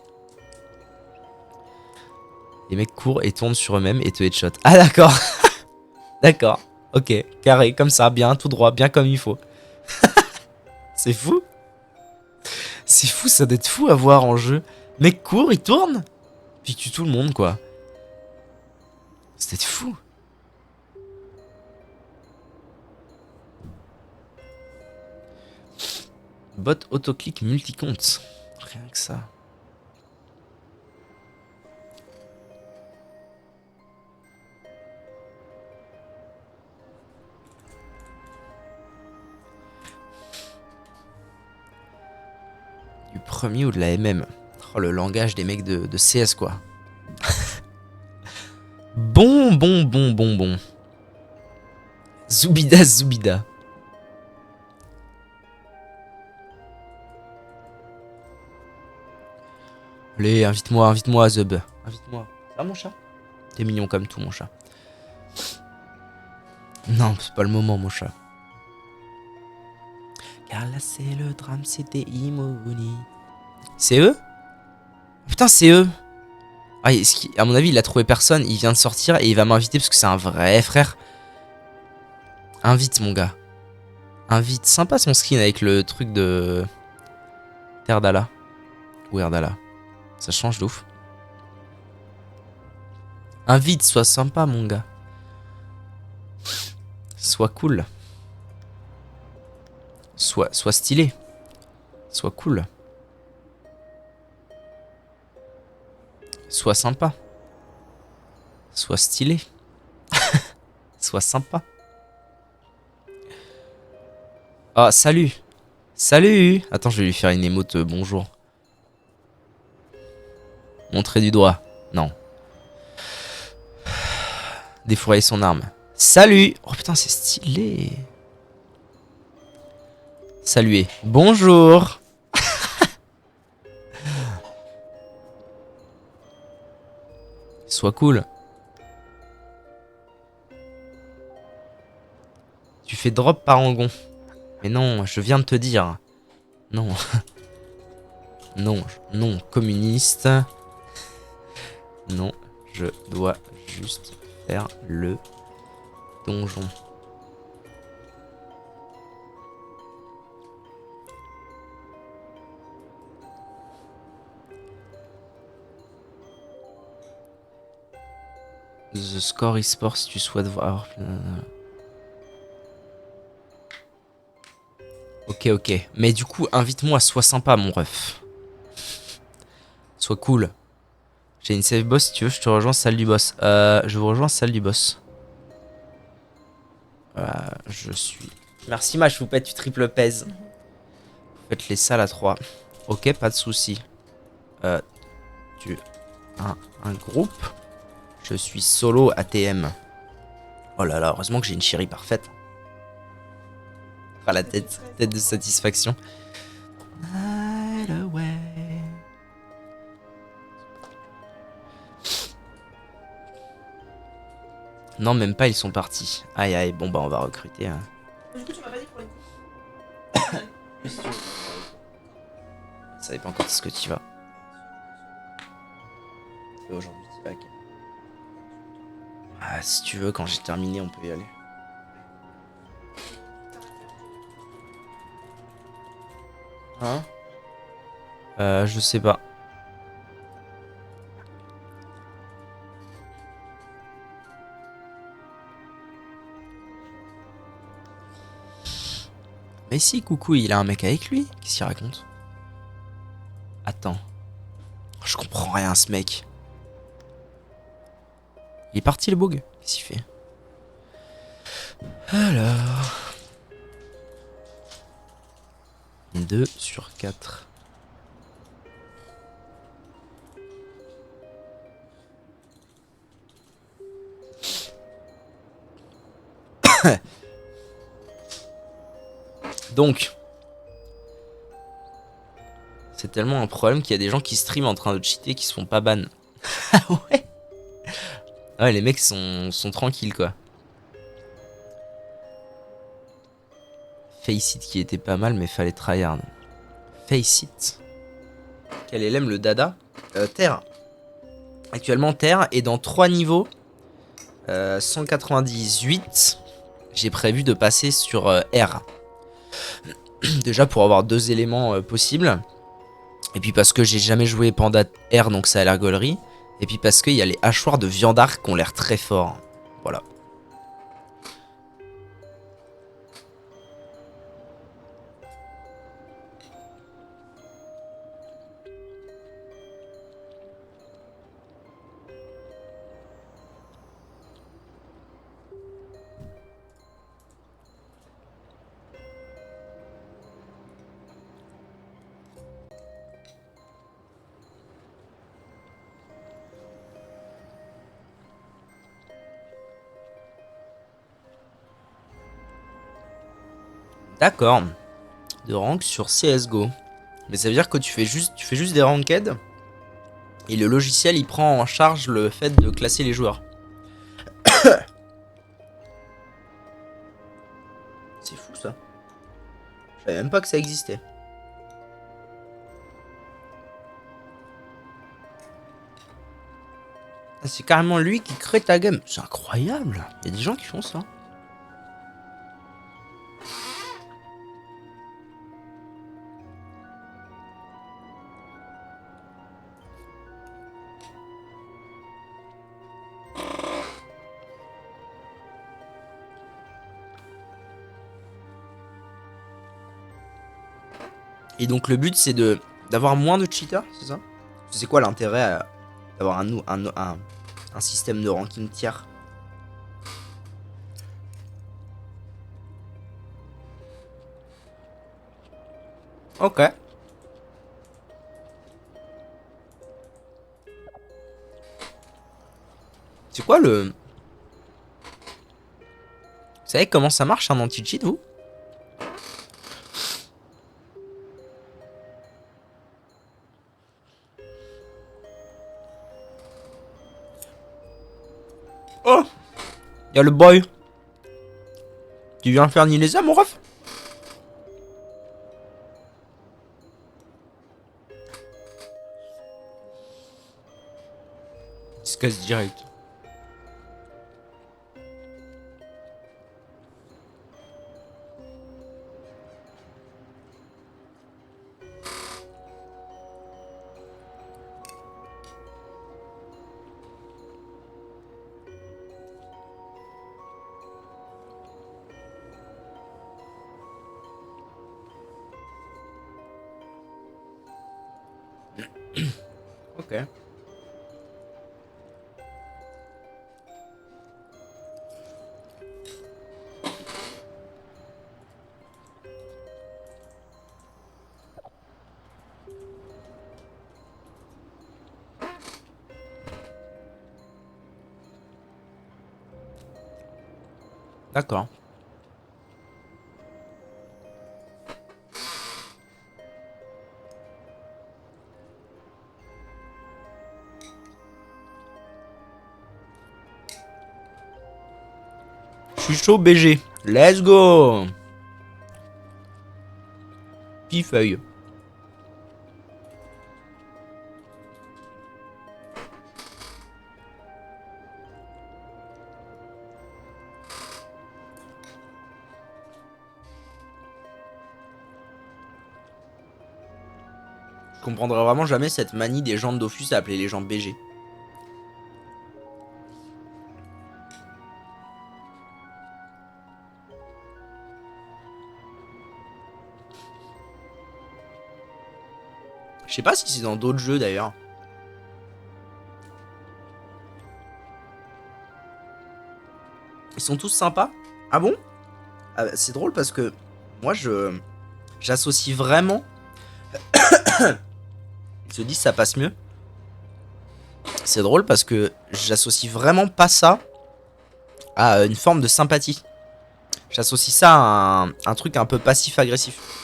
Les mecs courent et tournent sur eux-mêmes et te headshot. Ah d'accord. D'accord. Ok, carré, comme ça, bien, tout droit, bien comme il faut. C'est fou. C'est fou, ça doit être fou à voir en jeu. Mec court, il tourne, puis il tue tout le monde, quoi. C'était fou. Bot autoclick multicompte. Rien que ça. Du premier ou de la MM. Oh, le langage des mecs de CS, quoi. Bon. Zoubida. Allez, invite-moi, Zub. Invite-moi. Ça va, mon chat? T'es mignon comme tout, mon chat. Non, c'est pas le moment, mon chat. Car là, c'est le drame, c'était Imoni. C'est eux? Putain, c'est eux. Ah, à mon avis, il a trouvé personne. Il vient de sortir et il va m'inviter parce que c'est un vrai frère. Invite, mon gars. Invite. Sympa son skin avec le truc de... Terdala. Ou Erdala. Ça change de ouf. Invite, sois sympa, mon gars. Sois cool. Sois stylé. Sois cool. Sois sympa. Sois stylé. Sois sympa. Ah, salut. Salut. Attends, je vais lui faire une émote bonjour. Montrer du doigt. Non. Défourailler son arme. Salut. Oh putain, c'est stylé. Saluer. Bonjour. Sois cool. Tu fais drop parangon. Mais non, je viens de te dire. Non. Non, communiste. Non, je dois juste faire le donjon. The Score eSport si tu souhaites voir. Ok. Mais du coup, invite-moi, sois sympa, mon ref. Sois cool. J'ai une save boss si tu veux, je te rejoins salle du boss. Je vous rejoins salle du boss. Je suis. Merci, ma choupette, tu triple pèse. Vous faites les salles à 3. Ok, pas de soucis. Tu as un groupe. Je suis solo ATM. Oh là là, heureusement que j'ai une chérie parfaite. Ah, la tête de satisfaction. Non, même pas, ils sont partis. Aïe aïe, bon bah on va recruter. Du coup, tu m'as pas dit pour les coups. Ça dépend quand est-ce que tu vas. Aujourd'hui, tu vas à quelle- Ah, si tu veux, quand j'ai terminé, on peut y aller. Hein? Je sais pas. Mais si, coucou, il a un mec avec lui. Qu'est-ce qu'il raconte? Attends. Je comprends rien, ce mec. Il est parti, le bug? Qu'est-ce qu'il fait? Alors... 2 sur 4. Donc... C'est tellement un problème qu'il y a des gens qui streament en train de cheater qui se font pas ban. Ah ouais? Ouais, les mecs sont tranquilles, quoi. Face It qui était pas mal, mais fallait tryhard. Face It. Quel élème le dada? Terre. Actuellement, Terre est dans 3 niveaux. 198. J'ai prévu de passer sur R. Déjà pour avoir 2 éléments possibles. Et puis parce que j'ai jamais joué Panda R, donc ça a l'air gaulerie. Et puis parce qu'il y a les hachoirs de viandard qui ont l'air très forts. Voilà. D'accord. De rank sur CSGO. Mais ça veut dire que tu fais juste des ranked. Et le logiciel il prend en charge le fait de classer les joueurs. C'est fou ça. Je savais même pas que ça existait. Ah, c'est carrément lui qui crée ta game. C'est incroyable. Il y a des gens qui font ça. Et donc le but c'est de d'avoir moins de cheaters, c'est ça? C'est quoi l'intérêt d'avoir un système de ranking tiers? Ok. C'est quoi le... Vous savez comment ça marche un anti-cheat, vous? Oh, y'a le boy. Tu viens faire niaiser ça, mon ref? Il se casse direct. Ok. D'accord. suis chaud BG. Let's go. Pifeuille. Je comprendrai vraiment jamais cette manie des gens de Dofus à appeler les gens BG. Je sais pas si c'est dans d'autres jeux d'ailleurs. Ils sont tous sympas. Ah bon? Ah bah, c'est drôle parce que moi j'associe vraiment. Ils se disent ça passe mieux. C'est drôle parce que j'associe vraiment pas ça à une forme de sympathie. J'associe ça à un truc un peu passif-agressif.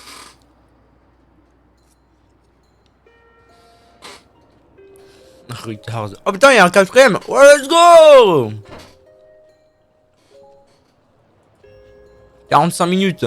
Retard. Oh putain, il y a un quatrième. Ouais, let's go. 45 minutes.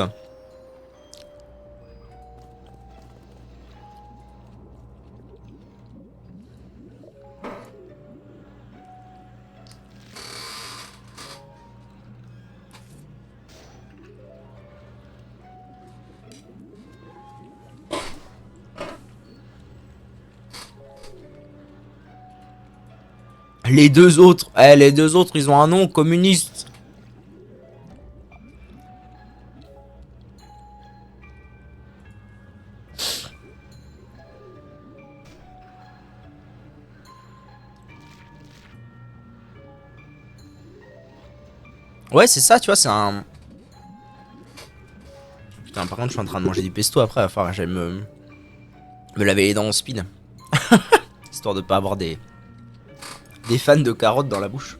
Les deux autres, les deux autres, ils ont un nom communiste. Ouais, c'est ça, tu vois, c'est un... Putain, par contre, je suis en train de manger du pesto après, il va falloir que j'aille me laver les dents en speed. Histoire de pas avoir des fans de carottes dans la bouche.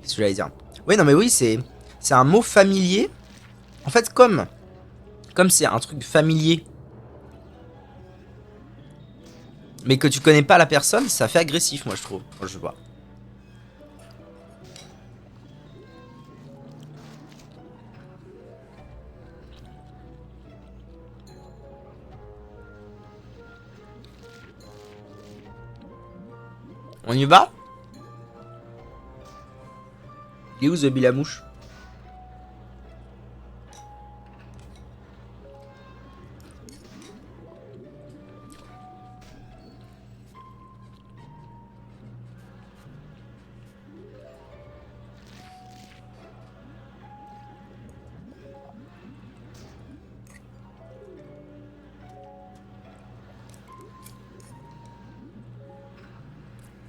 C'est ce que j'allais dire. Oui, non, mais oui, c'est un mot familier. En fait, comme c'est un truc familier, mais que tu connais pas la personne, ça fait agressif, moi, je trouve. Moi, je sais pas. On y va? Il est où The Bilamouche?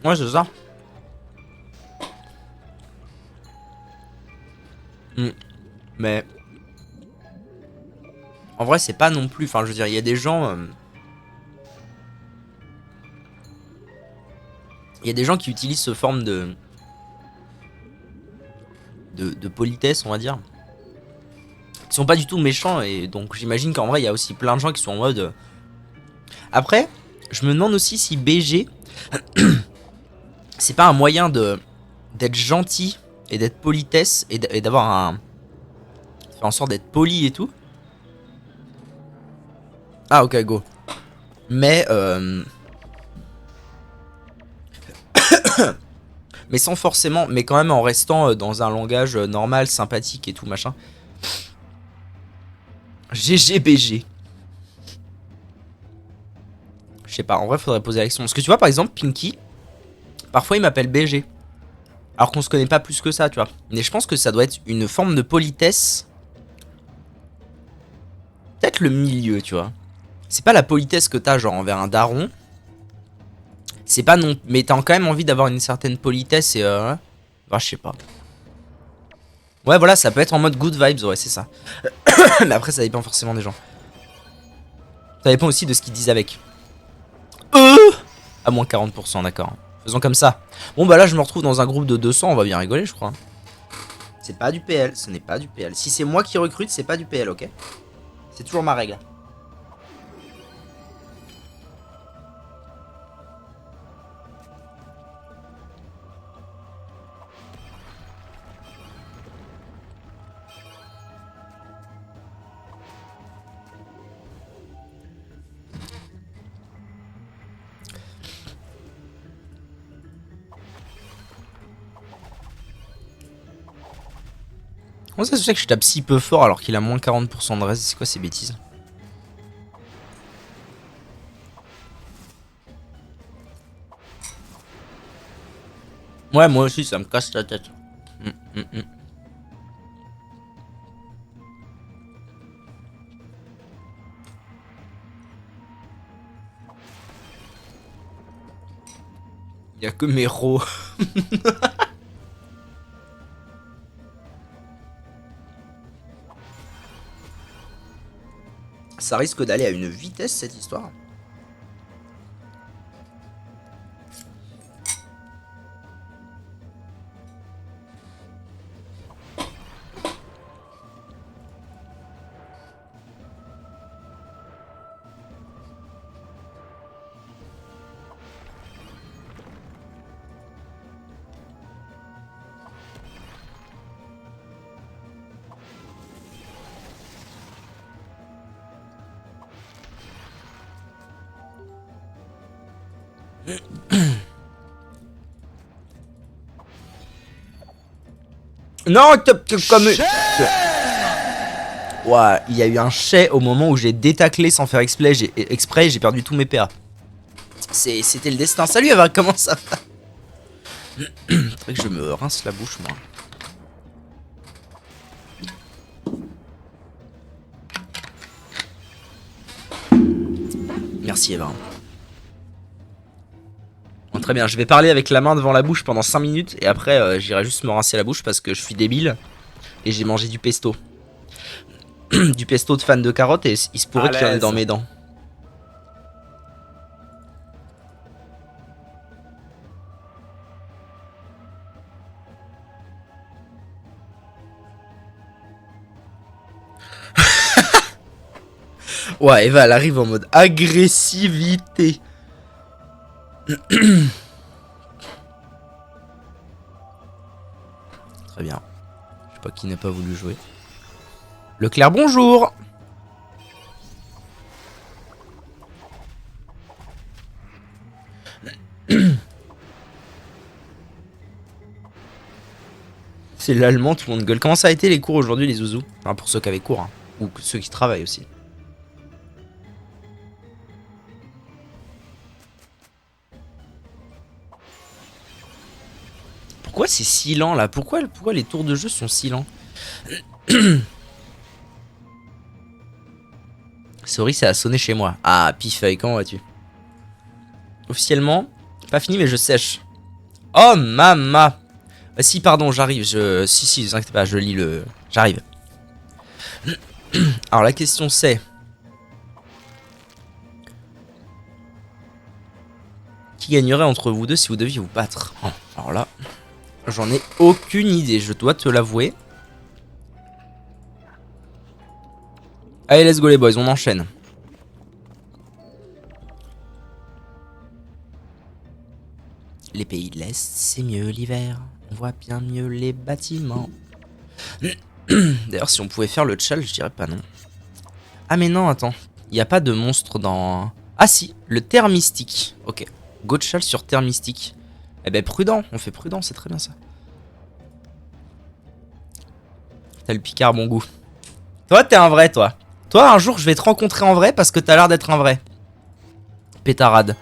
Ouais, c'est ça. Mais en vrai, c'est pas non plus. Enfin, je veux dire, il y a des gens. Il y a des gens qui utilisent ce forme de politesse, on va dire. Qui sont pas du tout méchants. Et donc, j'imagine qu'en vrai, il y a aussi plein de gens qui sont en mode. Après, je me demande aussi si BG. C'est pas un moyen d'être gentil et d'être politesse et d'avoir un. Faire en sorte d'être poli et tout. Ah, ok, go. Mais mais sans forcément, mais quand même en restant dans un langage normal, sympathique et tout machin. GGBG. Je sais pas, en vrai faudrait poser la question. Parce que tu vois par exemple Pinky, parfois il m'appelle BG. Alors qu'on se connaît pas plus que ça, tu vois. Mais je pense que ça doit être une forme de politesse. Peut-être le milieu, tu vois. C'est pas la politesse que t'as genre envers un daron. C'est pas non... Mais t'as quand même envie d'avoir une certaine politesse et je sais pas. Ouais, voilà, ça peut être en mode good vibes, ouais, c'est ça. Mais après, ça dépend forcément des gens. Ça dépend aussi de ce qu'ils disent avec. À moins 40%, d'accord. Faisons comme ça. Bon, bah là, je me retrouve dans un groupe de 200, on va bien rigoler, je crois. C'est pas du PL, ce n'est pas du PL. Si c'est moi qui recrute, c'est pas du PL, ok? C'est toujours ma règle. Comment ça se fait que je tape si peu fort alors qu'il a moins 40% de reste? C'est quoi ces bêtises? Ouais, moi aussi, ça me casse la tête. Y'a que mes ros. Ça risque d'aller à une vitesse cette histoire. Non, comme... Ouais, il y a eu un chais au moment où j'ai détaclé sans faire exprès, j'ai perdu tous mes PA. C'était le destin. Salut Eva, comment ça va? Faudrait que je me rince la bouche, moi. Merci Eva. Bon, très bien, je vais parler avec la main devant la bouche pendant 5 minutes et après j'irai juste me rincer la bouche parce que je suis débile et j'ai mangé du pesto. Du pesto de fan de carottes et il se pourrait qu'il y en ait dans mes dents. Ouais, Eva, elle arrive en mode agressivité. Très bien. Je sais pas qui n'a pas voulu jouer. Leclerc, bonjour. C'est l'allemand, tout le monde gueule. Comment ça a été les cours aujourd'hui, les zouzous? Enfin, pour ceux qui avaient cours, hein. Ou ceux qui travaillent aussi. Pourquoi c'est si lent là? Pourquoi les tours de jeu sont si lents? Sorry, ça a sonné chez moi. Ah, Pifeuille, comment vas-tu? Officiellement, pas fini, mais je sèche. Oh, mama! Ah, si, pardon, j'arrive. Si, vous inquiétez pas, je lis le. J'arrive. Alors, la question c'est. Qui gagnerait entre vous deux si vous deviez vous battre? Oh, alors là, j'en ai aucune idée, je dois te l'avouer. Allez, let's go les boys, on enchaîne. Les pays de l'Est, c'est mieux l'hiver. On voit bien mieux les bâtiments. D'ailleurs, si on pouvait faire le tchal, je dirais pas non. Ah mais non, attends. Il n'y a pas de monstre dans... Ah si, le terre mystique. Ok. Go tchal sur terre mystique. Eh ben prudent, on fait prudent, c'est très bien ça. T'as le picard bon goût. Toi, t'es un vrai, toi. Toi, un jour, je vais te rencontrer en vrai parce que t'as l'air d'être un vrai. Pétarade.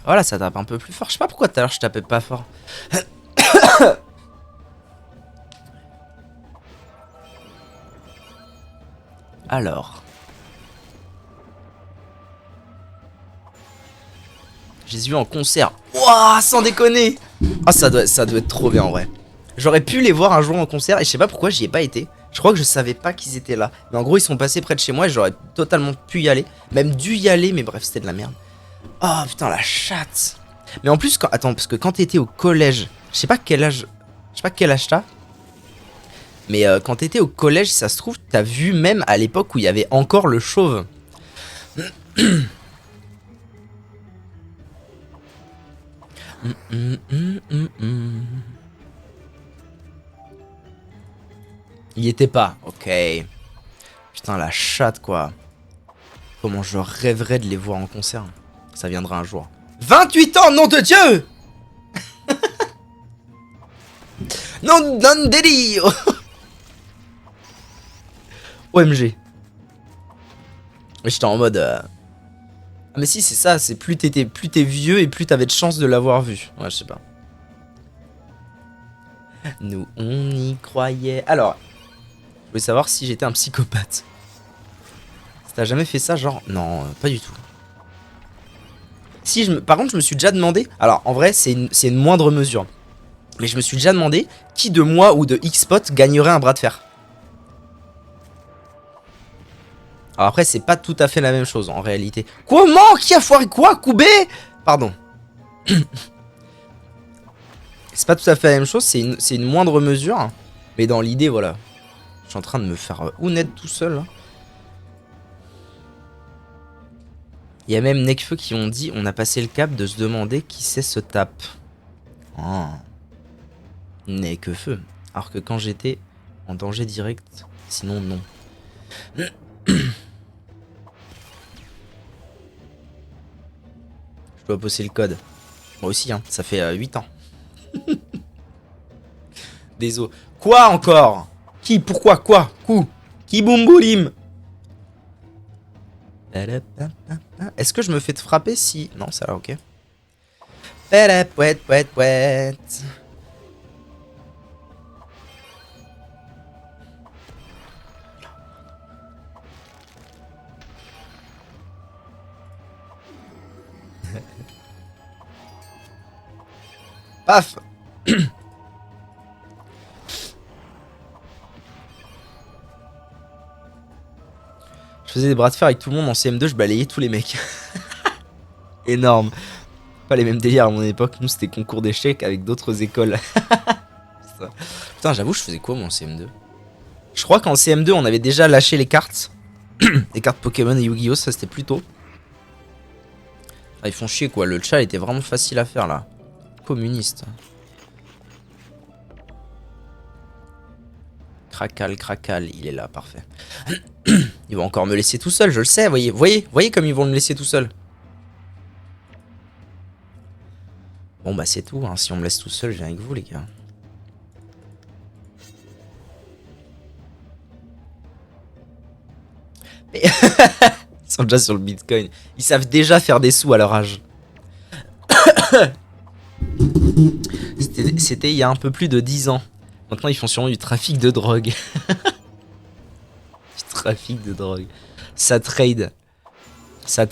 Voilà, ça tape un peu plus fort. Je sais pas pourquoi tout à l'heure je tapais pas fort. Alors. J'ai vu en concert. Wouah, sans déconner. Ah, ça doit être trop bien en vrai. J'aurais pu les voir un jour en concert et je sais pas pourquoi j'y ai pas été. Je crois que je savais pas qu'ils étaient là. Mais en gros, ils sont passés près de chez moi et j'aurais totalement pu y aller. Même dû y aller, mais bref, c'était de la merde. Oh putain, la chatte. Mais en plus, attends, parce que quand t'étais au collège, je sais pas quel âge t'as. Mais quand t'étais au collège, ça se trouve, t'as vu même à l'époque où il y avait encore le chauve. Il y était pas, ok. Putain, la chatte quoi. Comment je rêverais de les voir en concert. Ça viendra un jour. 28 ans, nom de Dieu. Non, non délire. OMG. J'étais en mode... Ah mais si, c'est ça, c'est plus t'es vieux et plus t'avais de chance de l'avoir vu. Ouais, je sais pas. Nous, on y croyait. Alors, je voulais savoir si j'étais un psychopathe. T'as jamais fait ça, genre? Non, pas du tout. Si, par contre, je me suis déjà demandé... Alors, en vrai, c'est une moindre mesure. Mais je me suis déjà demandé qui de moi ou de X-Spot gagnerait un bras de fer. Alors après, c'est pas tout à fait la même chose, en réalité. Comment? Qui a foiré quoi? Koubé? Pardon. C'est pas tout à fait la même chose, c'est une moindre mesure. Mais dans l'idée, voilà. Je suis en train de me faire honnête tout seul. Il y a même Nekfeu qui ont dit on a passé le cap de se demander qui c'est ce tape. Oh. Nekfeu. Alors que quand j'étais en danger direct, sinon non. Je dois bosser le code. Moi aussi, hein, ça fait 8 ans. Désolé. Quoi encore? Qui? Pourquoi? Quoi? Qui boum-boulim? Est-ce que je me fais te frapper si... Non, ça va, ok. Paf. Je faisais des bras de fer avec tout le monde en CM2, je balayais tous les mecs. Énorme. Pas les mêmes délires à mon époque, nous c'était concours d'échecs avec d'autres écoles. Putain, j'avoue, je faisais quoi moi en CM2? Je crois qu'en CM2 on avait déjà lâché les cartes. Les cartes Pokémon et Yu-Gi-Oh! Ça c'était plus tôt. Ah, ils font chier quoi, le chat était vraiment facile à faire là. Communiste. Cracal, il est là, parfait. Ils vont encore me laisser tout seul, je le sais, voyez comme ils vont me laisser tout seul. Bon bah c'est tout, hein. Si on me laisse tout seul, je viens avec vous les gars. Mais ils sont déjà sur le Bitcoin. Ils savent déjà faire des sous à leur âge. C'était il y a un peu plus de 10 ans. Maintenant ils font sûrement du trafic de drogue. Du trafic de drogue. Ça trade. Ça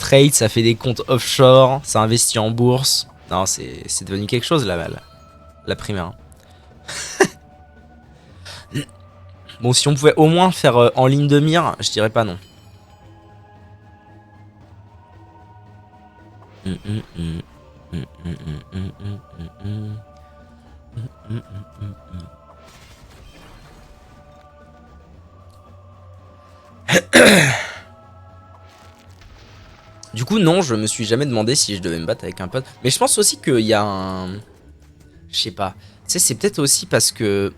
fait des comptes offshore, ça investit en bourse. Non, c'est devenu quelque chose là-bas, la primaire. Bon, si on pouvait au moins faire en ligne de mire, je dirais pas non. Du coup, non, je me suis jamais demandé si je devais me battre avec un pote. Mais je pense aussi qu'il y a un... Je sais pas. Tu sais, c'est peut-être aussi parce que...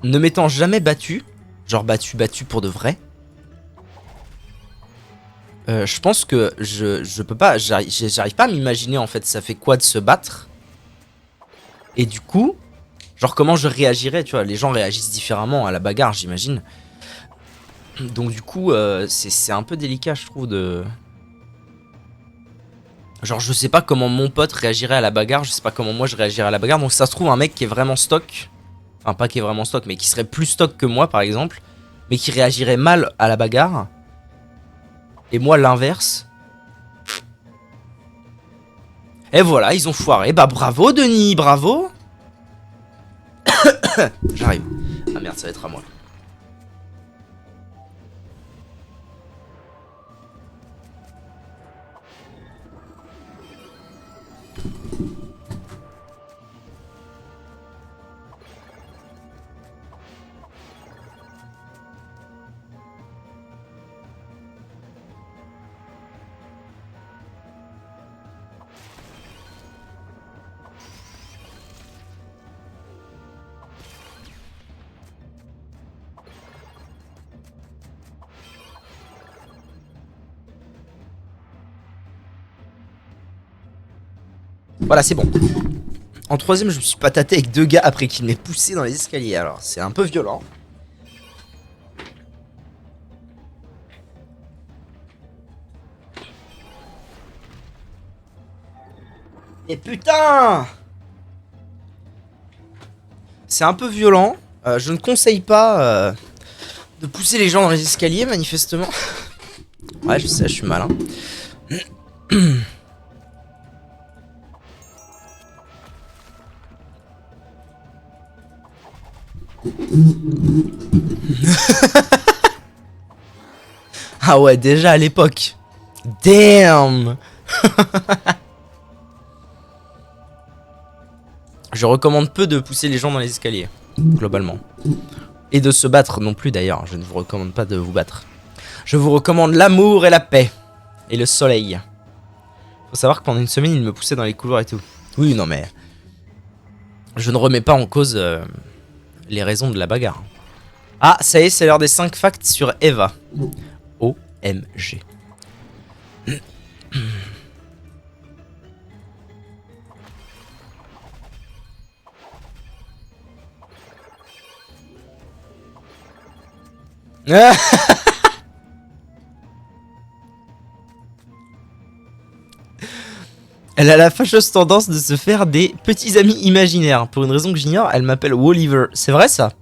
Ne m'étant jamais battu, genre battu pour de vrai, je pense que je peux pas... J'arrive pas à m'imaginer en fait ça fait quoi de se battre. Et du coup, genre comment je réagirais, tu vois. Les gens réagissent différemment à la bagarre, j'imagine. Donc du coup, c'est un peu délicat, je trouve, de... Genre, je sais pas comment mon pote réagirait à la bagarre, je sais pas comment moi je réagirais à la bagarre. Donc ça se trouve, un mec qui est vraiment stock, enfin pas qui est vraiment stock, mais qui serait plus stock que moi, par exemple, mais qui réagirait mal à la bagarre. Et moi, l'inverse. Et voilà, ils ont foiré. Bah bravo, Denis, bravo. J'arrive. Ah merde, ça va être à moi. Voilà, c'est bon. En troisième, je me suis pas tâté avec 2 gars après qu'ils m'aient poussé dans les escaliers. Alors, c'est un peu violent. Mais putain! C'est un peu violent. Je ne conseille pas de pousser les gens dans les escaliers, manifestement. Ouais, je sais, je suis malin. Ah ouais, déjà à l'époque. Damn! Je recommande peu de pousser les gens dans les escaliers, globalement. Et de se battre non plus d'ailleurs, je ne vous recommande pas de vous battre. Je vous recommande l'amour et la paix. Et le soleil. Faut savoir que pendant une semaine, il me poussait dans les couloirs et tout. Oui, non mais... Je ne remets pas en cause les raisons de la bagarre. Ah, ça y est, c'est l'heure des 5 facts sur Eva. OMG. Elle a la fâcheuse tendance de se faire des petits amis imaginaires. Pour une raison que j'ignore, elle m'appelle Walliver. C'est vrai ça?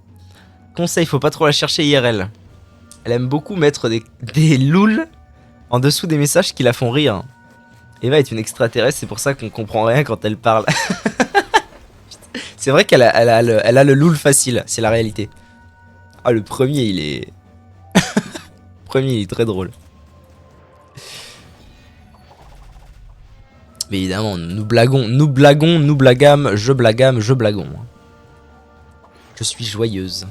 Conseil, faut pas trop la chercher IRL. Elle aime beaucoup mettre des louls en dessous des messages qui la font rire. Eva est une extraterrestre, c'est pour ça qu'on comprend rien quand elle parle. C'est vrai qu'elle a le loul facile, c'est la réalité. Ah, le premier, il est... le premier, il est très drôle. Mais évidemment, nous blagons, je blagons. Je suis joyeuse.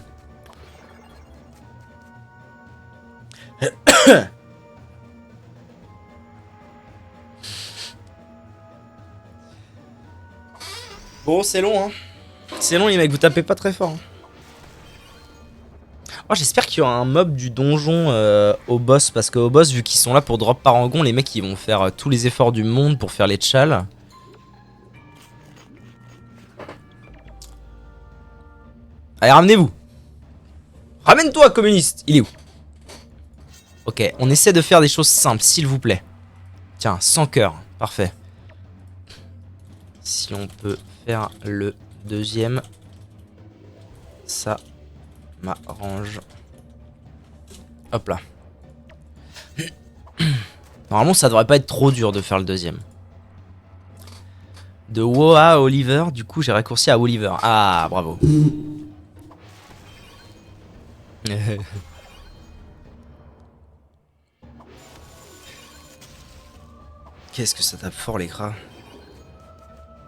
Bon, c'est long, hein. C'est long, les mecs, vous tapez pas très fort. Hein. Oh, j'espère qu'il y aura un mob du donjon au boss, parce qu'au boss, vu qu'ils sont là pour drop parangon, les mecs ils vont faire tous les efforts du monde pour faire les tchals. Allez, ramenez-vous. Ramène-toi, communiste. Il est où? Ok, on essaie de faire des choses simples, s'il vous plaît. Tiens, 100 cœurs, parfait. Si on peut faire le deuxième, ça m'arrange. Hop là. Normalement, ça devrait pas être trop dur de faire le deuxième. De Woa à Oliver, du coup, j'ai raccourci à Oliver. Ah, bravo. Qu'est-ce que ça tape fort l'écran.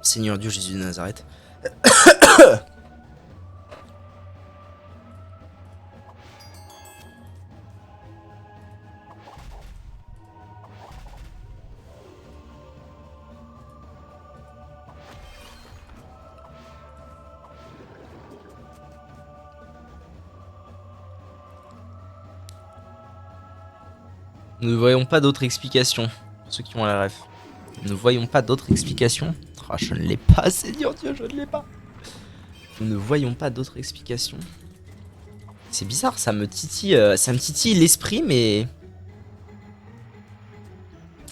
Seigneur Dieu Jésus de Nazareth. Nous ne voyons pas d'autre explication. Pour ceux qui ont la ref. Nous ne voyons pas d'autre explication. Ah, je ne l'ai pas, Seigneur Dieu, je ne l'ai pas. Nous ne voyons pas d'autre explication. C'est bizarre, ça me titille l'esprit, mais...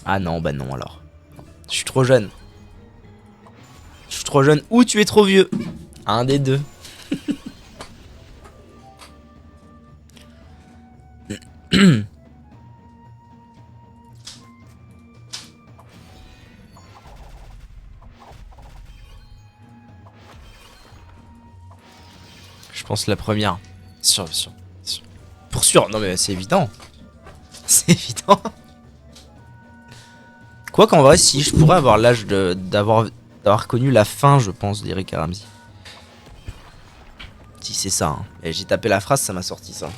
Ah non, bah non alors. Je suis trop jeune. Je suis trop jeune ou tu es trop vieux. Un des deux. Je pense la première. Pour sûr, non mais c'est évident. C'est évident. Quoi qu'en vrai, si je pourrais avoir l'âge d'avoir connu la fin, je pense, d'Eric Ramsey. Si c'est ça. Hein. Et j'ai tapé la phrase, ça m'a sorti ça.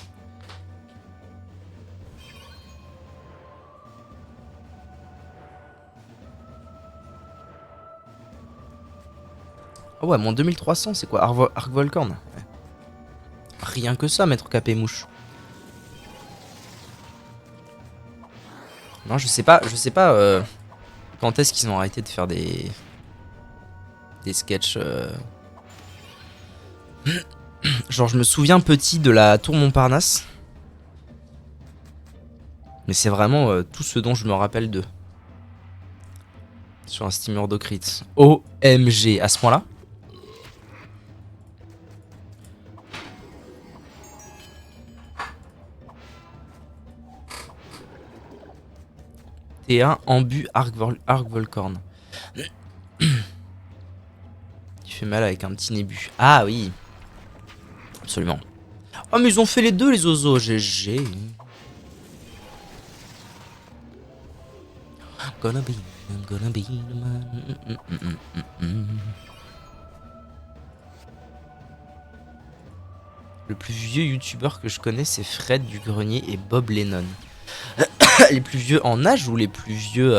Oh ouais, mon 2300, c'est quoi? Arc Volcorn. Ouais. Rien que ça, maître Capé Mouche. Non, je sais pas quand est-ce qu'ils ont arrêté de faire des Des sketchs... Genre je me souviens petit de la tour Montparnasse. Mais c'est vraiment tout ce dont je me rappelle d'eux. Sur un steamer d'Ocrit. OMG, à ce point-là. T1 Ambu Arc-Volcorn. Qui fait mal avec un petit nébu. Ah oui. Absolument. Oh mais ils ont fait les deux les oiseaux. GG. I'm gonna be the man. Le plus vieux youtubeur que je connais c'est Fred du Grenier et Bob Lennon. Les plus vieux en âge ou les plus vieux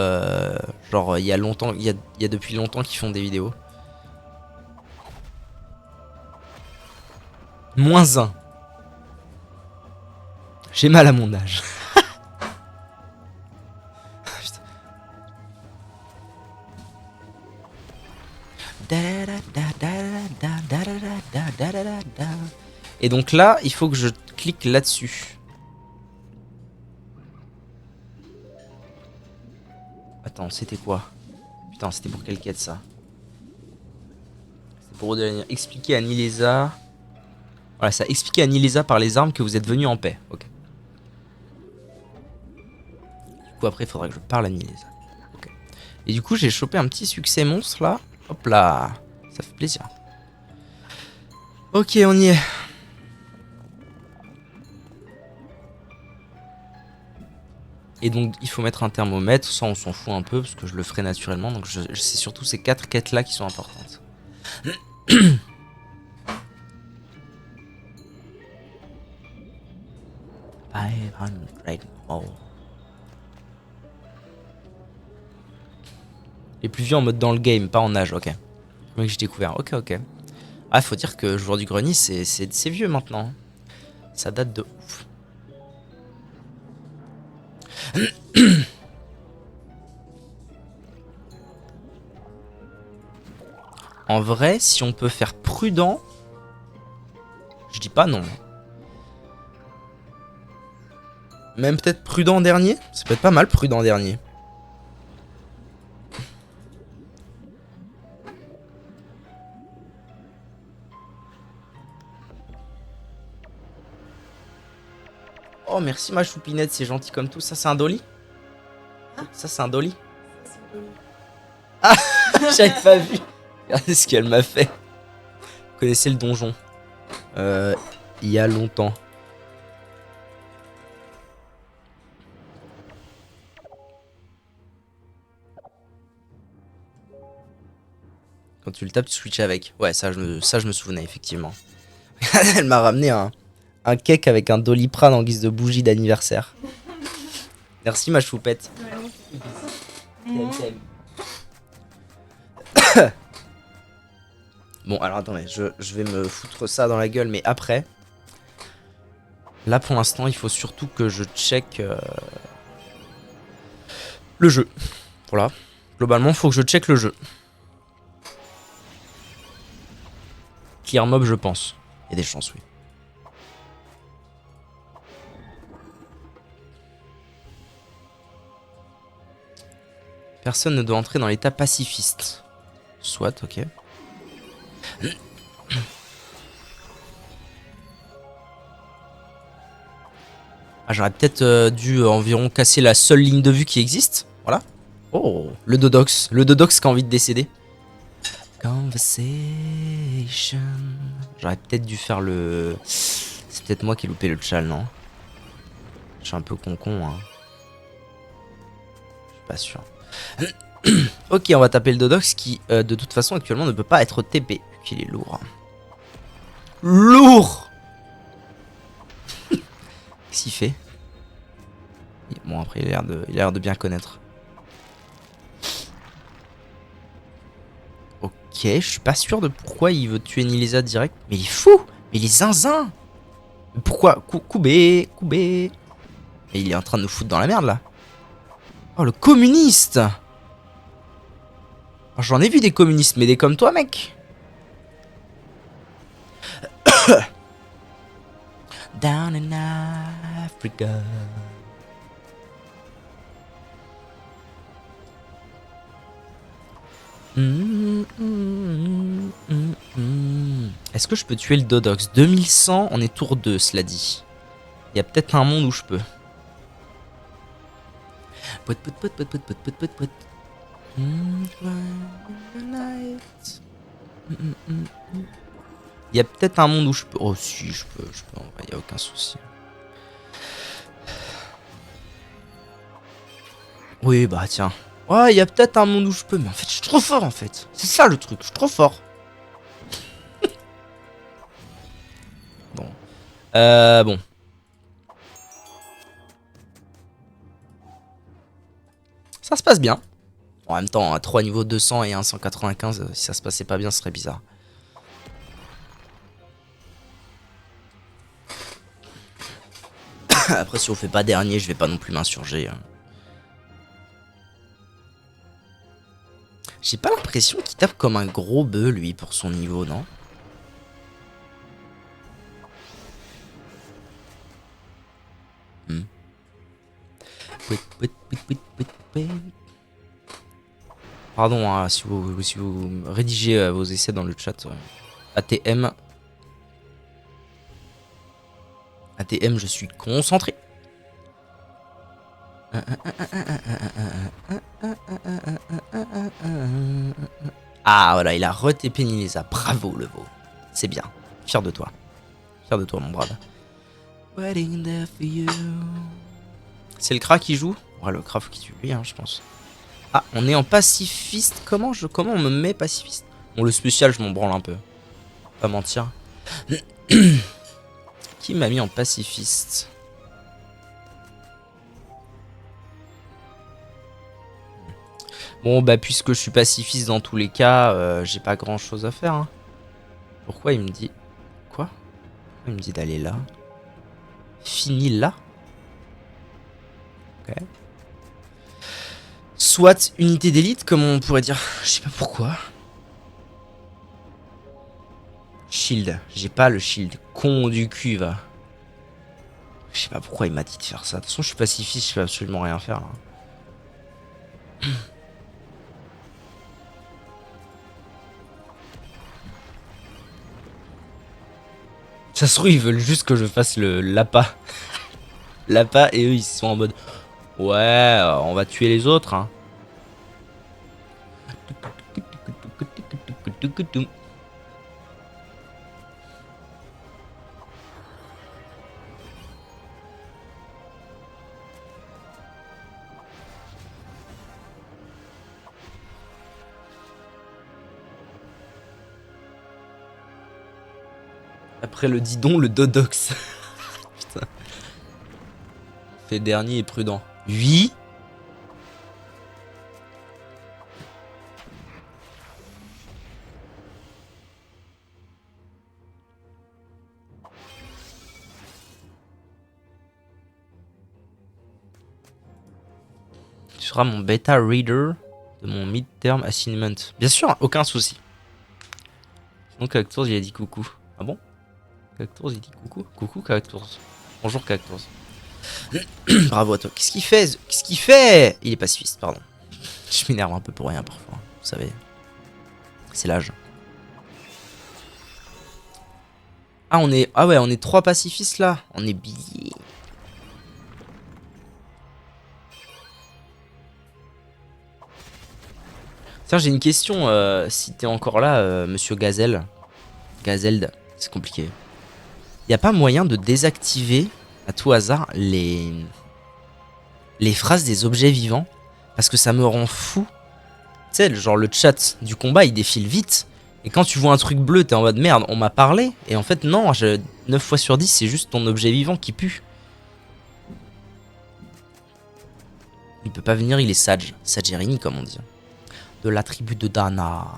genre il y a longtemps, il y a depuis longtemps qu'ils font des vidéos. -1. J'ai mal à mon âge. Et donc là, il faut que je clique là-dessus. Attends, c'était quoi? Putain, c'était pour quelle quête ça? C'est pour expliquer à Nilesa. Voilà, ça explique à Nilesa par les armes que vous êtes venu en paix. Ok. Du coup, après, il faudra que je parle à Nilesa. Ok. Et du coup, j'ai chopé un petit succès monstre là. Hop là. Ça fait plaisir. Ok, on y est. Et donc, il faut mettre un thermomètre. Ça, on s'en fout un peu parce que je le ferai naturellement. Donc, c'est surtout ces 4 quêtes là qui sont importantes. Les plus vieux en mode dans le game, pas en âge, ok. Le mec j'ai découvert, ok, ok. Ah, faut dire que Joueur du Grenier, c'est vieux maintenant. Ça date de ouf. En vrai, si on peut faire prudent, je dis pas non. Même peut-être prudent dernier. Ça peut être pas mal prudent dernier. Oh merci ma choupinette, c'est gentil comme tout. Ça c'est un dolly? Ça c'est un dolly? Ah, j'avais pas vu. Regardez ce qu'elle m'a fait. Vous connaissez le donjon? Il y a longtemps. Quand tu le tapes, tu switches avec. Ouais, ça je me souvenais effectivement. Elle m'a ramené un cake avec un doliprane en guise de bougie d'anniversaire. Merci ma choupette. Bon, alors attendez, je vais me foutre ça dans la gueule, mais après. Là pour l'instant, il faut surtout que je check le jeu. Voilà. Globalement, il faut que je check le jeu. Clear mob, je pense. Il y a des chances, oui. Personne ne doit entrer dans l'état pacifiste. Soit, ok. Ah, j'aurais peut-être dû environ casser la seule ligne de vue qui existe. Voilà. Oh, le Dodox. Le Dodox qui a envie de décéder. Conversation. J'aurais peut-être dû faire le... C'est peut-être moi qui ai loupé le tchal, non? Je suis un peu con-con, hein. Je suis pas sûr. Ok, on va taper le Dodox qui, de toute façon, actuellement ne peut pas être TP, vu qu'il est lourd. Lourd. Qu'est-ce qu'il fait? Bon, après, il a l'air de bien connaître. Ok, je suis pas sûr de pourquoi il veut tuer Nilesa direct. Mais il est fou. Mais il est zinzin. Pourquoi? Koubé. Mais il est en train de nous foutre dans la merde, là. Oh, le communiste. J'en ai vu des communistes m'aider comme toi, mec. Down in Africa. Est-ce que je peux tuer le Dodox? 2100, on est tour 2, cela dit. Il y a peut-être un monde où je peux. Il y a peut-être un monde où je peux. Oh si, je peux. Il n'y a aucun souci. Oui, bah tiens. Ouais, il y a peut-être un monde où je peux, mais en fait, je suis trop fort en fait. C'est ça le truc, je suis trop fort. Bon. Bon. Ça se passe bien. En même temps, à 3 niveaux 200 et un 195, si ça se passait pas bien, ce serait bizarre. Après, si on fait pas dernier, je vais pas non plus m'insurger. J'ai pas l'impression qu'il tape comme un gros bœuf, lui, pour son niveau, non? Pardon, hein, si vous rédigez vos essais dans le chat. ATM. ATM, je suis concentré. Ah, voilà, il a re-TP Nilesa. Bravo, le veau. C'est bien. Fier de toi. Fier de toi, mon brave. C'est le Kra qui joue? Ouais, le Kra faut qu'il tue lui, hein, je pense. Ah, on est en pacifiste. Comment on me met pacifiste? Bon, le spécial, je m'en branle un peu. Pas mentir. Qui m'a mis en pacifiste? Bon, bah, puisque je suis pacifiste dans tous les cas, j'ai pas grand chose à faire. Hein. Pourquoi il me dit. Quoi? Pourquoi il me dit d'aller là? Fini là? Ok. Soit unité d'élite, comme on pourrait dire. Je sais pas pourquoi. Shield. J'ai pas le shield. Con du cul, va. Je sais pas pourquoi il m'a dit de faire ça. De toute façon, je suis pacifiste, je peux absolument rien faire là. Ça se trouve, ils veulent juste que je fasse le l'appât. L'appât, et eux, ils sont en mode. Ouais, on va tuer les autres. Hein. Après le didon, le dodox. Putain. Fait dernier et prudent. 8. Tu seras mon beta reader de mon midterm assignment. Bien sûr, aucun souci. Sinon, Cactours, il a dit coucou. Ah bon? Cactours, il dit coucou. Coucou, Cactours. Bonjour, Cactours. Bravo à toi. Qu'est-ce qu'il fait? Qu'est-ce qu'il fait? Il est pacifiste, pardon. Je m'énerve un peu pour rien parfois. Vous savez. C'est l'âge. Ah, on est. Ah ouais, on est 3 pacifistes là. On est billets. Tiens, j'ai une question. Si t'es encore là, monsieur Gazelle. Gazelde, c'est compliqué. Y a pas moyen de désactiver à tout hasard les phrases des objets vivants? Parce que ça me rend fou. Tu sais, genre le chat du combat, il défile vite. Et quand tu vois un truc bleu, t'es en mode merde, on m'a parlé. Et en fait, non, 9 fois sur 10, c'est juste ton objet vivant qui pue. Il peut pas venir, il est sage. Sagerini, comme on dit. De la tribu de Dana.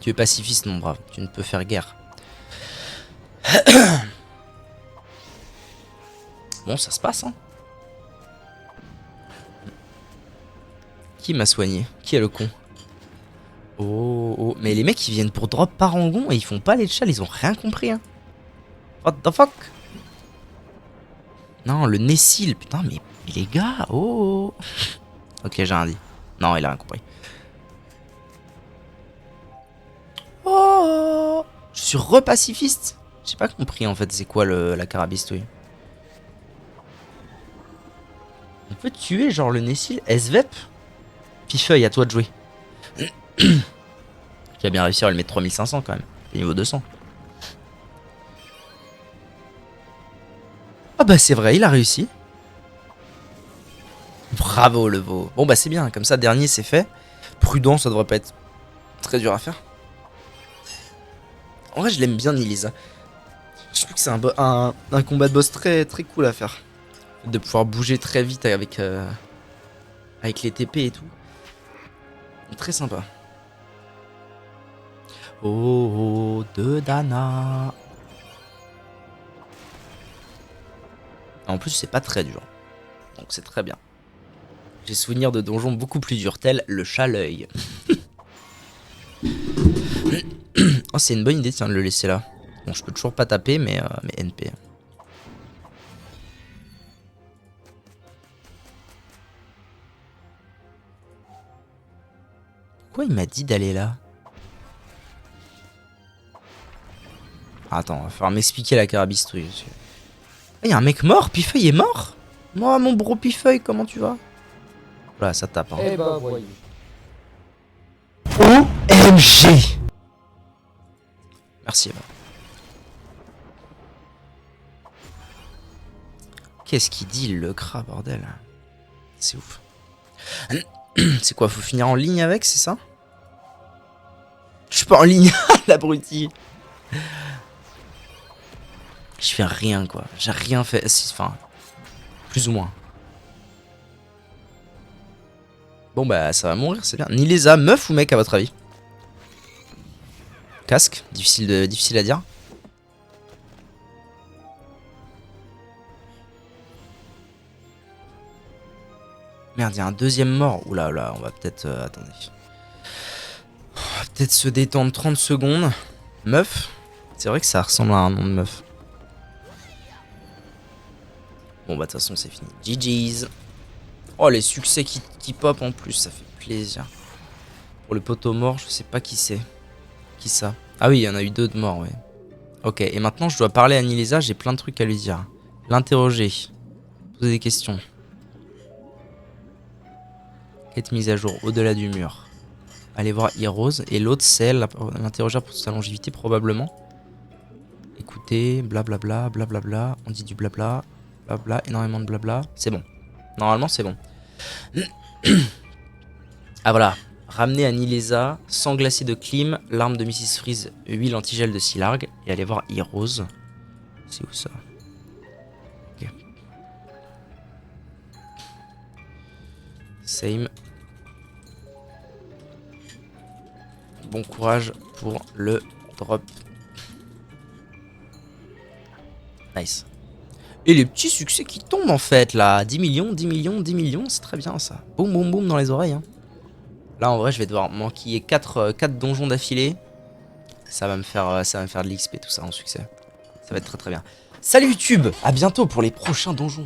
Tu es pacifiste, mon brave. Tu ne peux faire guerre. Bon, ça se passe, hein. Qui m'a soigné? Qui est le con? Oh, oh. Mais les mecs ils viennent pour drop parangon et ils font pas les chals, ils ont rien compris hein. What the fuck? Non, le Nessil, putain, mais les gars, oh. Ok, j'ai rien dit. Non, il a rien compris. Oh, je suis repacifiste. J'ai pas compris en fait, c'est quoi la carabistouille. On peut tuer genre le Nessil, SVEP. Pifeuille, à toi de jouer. Tu vas bien réussir à le mettre 3500 quand même. C'est niveau 200. Ah bah c'est vrai, il a réussi. Bravo le veau. Bon bah c'est bien, comme ça dernier c'est fait. Prudent, ça devrait pas être très dur à faire. En vrai je l'aime bien Nilisa. Je trouve que c'est un combat de boss très très cool à faire. De pouvoir bouger très vite avec les TP et tout. Très sympa. Oh, de Dana. En plus, c'est pas très dur. Donc c'est très bien. J'ai souvenir de donjons beaucoup plus durs, tel le chat-l'œil. Oh, c'est une bonne idée, tiens, de le laisser là. Bon, je peux toujours pas taper, mais NP. Pourquoi il m'a dit d'aller là? Attends, va falloir m'expliquer la carabistouille. Il y a un mec mort, Pifeuille est mort? Moi, mon bro Pifeuille, comment tu vas? Voilà, ça tape. Hein. Eh bah voyez. OMG. Merci Eva. Qu'est-ce qu'il dit le gras, bordel? C'est ouf. C'est quoi, faut finir en ligne avec, c'est ça? Je suis pas en ligne, l'abruti. Je fais rien quoi, j'ai rien fait, enfin, plus ou moins. Bon bah ça va mourir, c'est bien. Nilesa, meuf ou mec à votre avis? Casque, difficile à dire. Merde, il y a un deuxième mort. Oula là, on va peut-être... attendez. On va peut-être se détendre 30 secondes. Meuf. C'est vrai que ça ressemble à un nom de meuf. Bon bah de toute façon c'est fini. GG's. Oh les succès qui pop en plus, ça fait plaisir. Pour le poteau mort, je sais pas qui c'est. Qui ça? Ah oui, il y en a eu 2 de morts, ouais. Ok, et maintenant je dois parler à Nilesa, j'ai plein de trucs à lui dire. L'interroger. Poser des questions. Quête mise à jour au-delà du mur. Allez voir Heroes. Et l'autre c'est l'interrogeur pour sa longévité probablement. Écoutez, blablabla, blablabla. On dit du blabla. Blabla, énormément de blabla. C'est bon. Normalement c'est bon. Ah voilà. Ramener à Nilesa, sang glacé de Klim, l'arme de Mrs. Freeze, huile antigel de Silarg. Et aller voir Heroes. C'est où ça? Ok. Same. Bon courage pour le drop. Nice. Et les petits succès qui tombent en fait là. 10 millions, 10 millions, 10 millions, c'est très bien ça. Boum boum boum dans les oreilles. Hein. Là en vrai je vais devoir manquiller 4 donjons d'affilée. Ça va me faire de l'XP tout ça en succès. Ça va être très très bien. Salut YouTube, à bientôt pour les prochains donjons.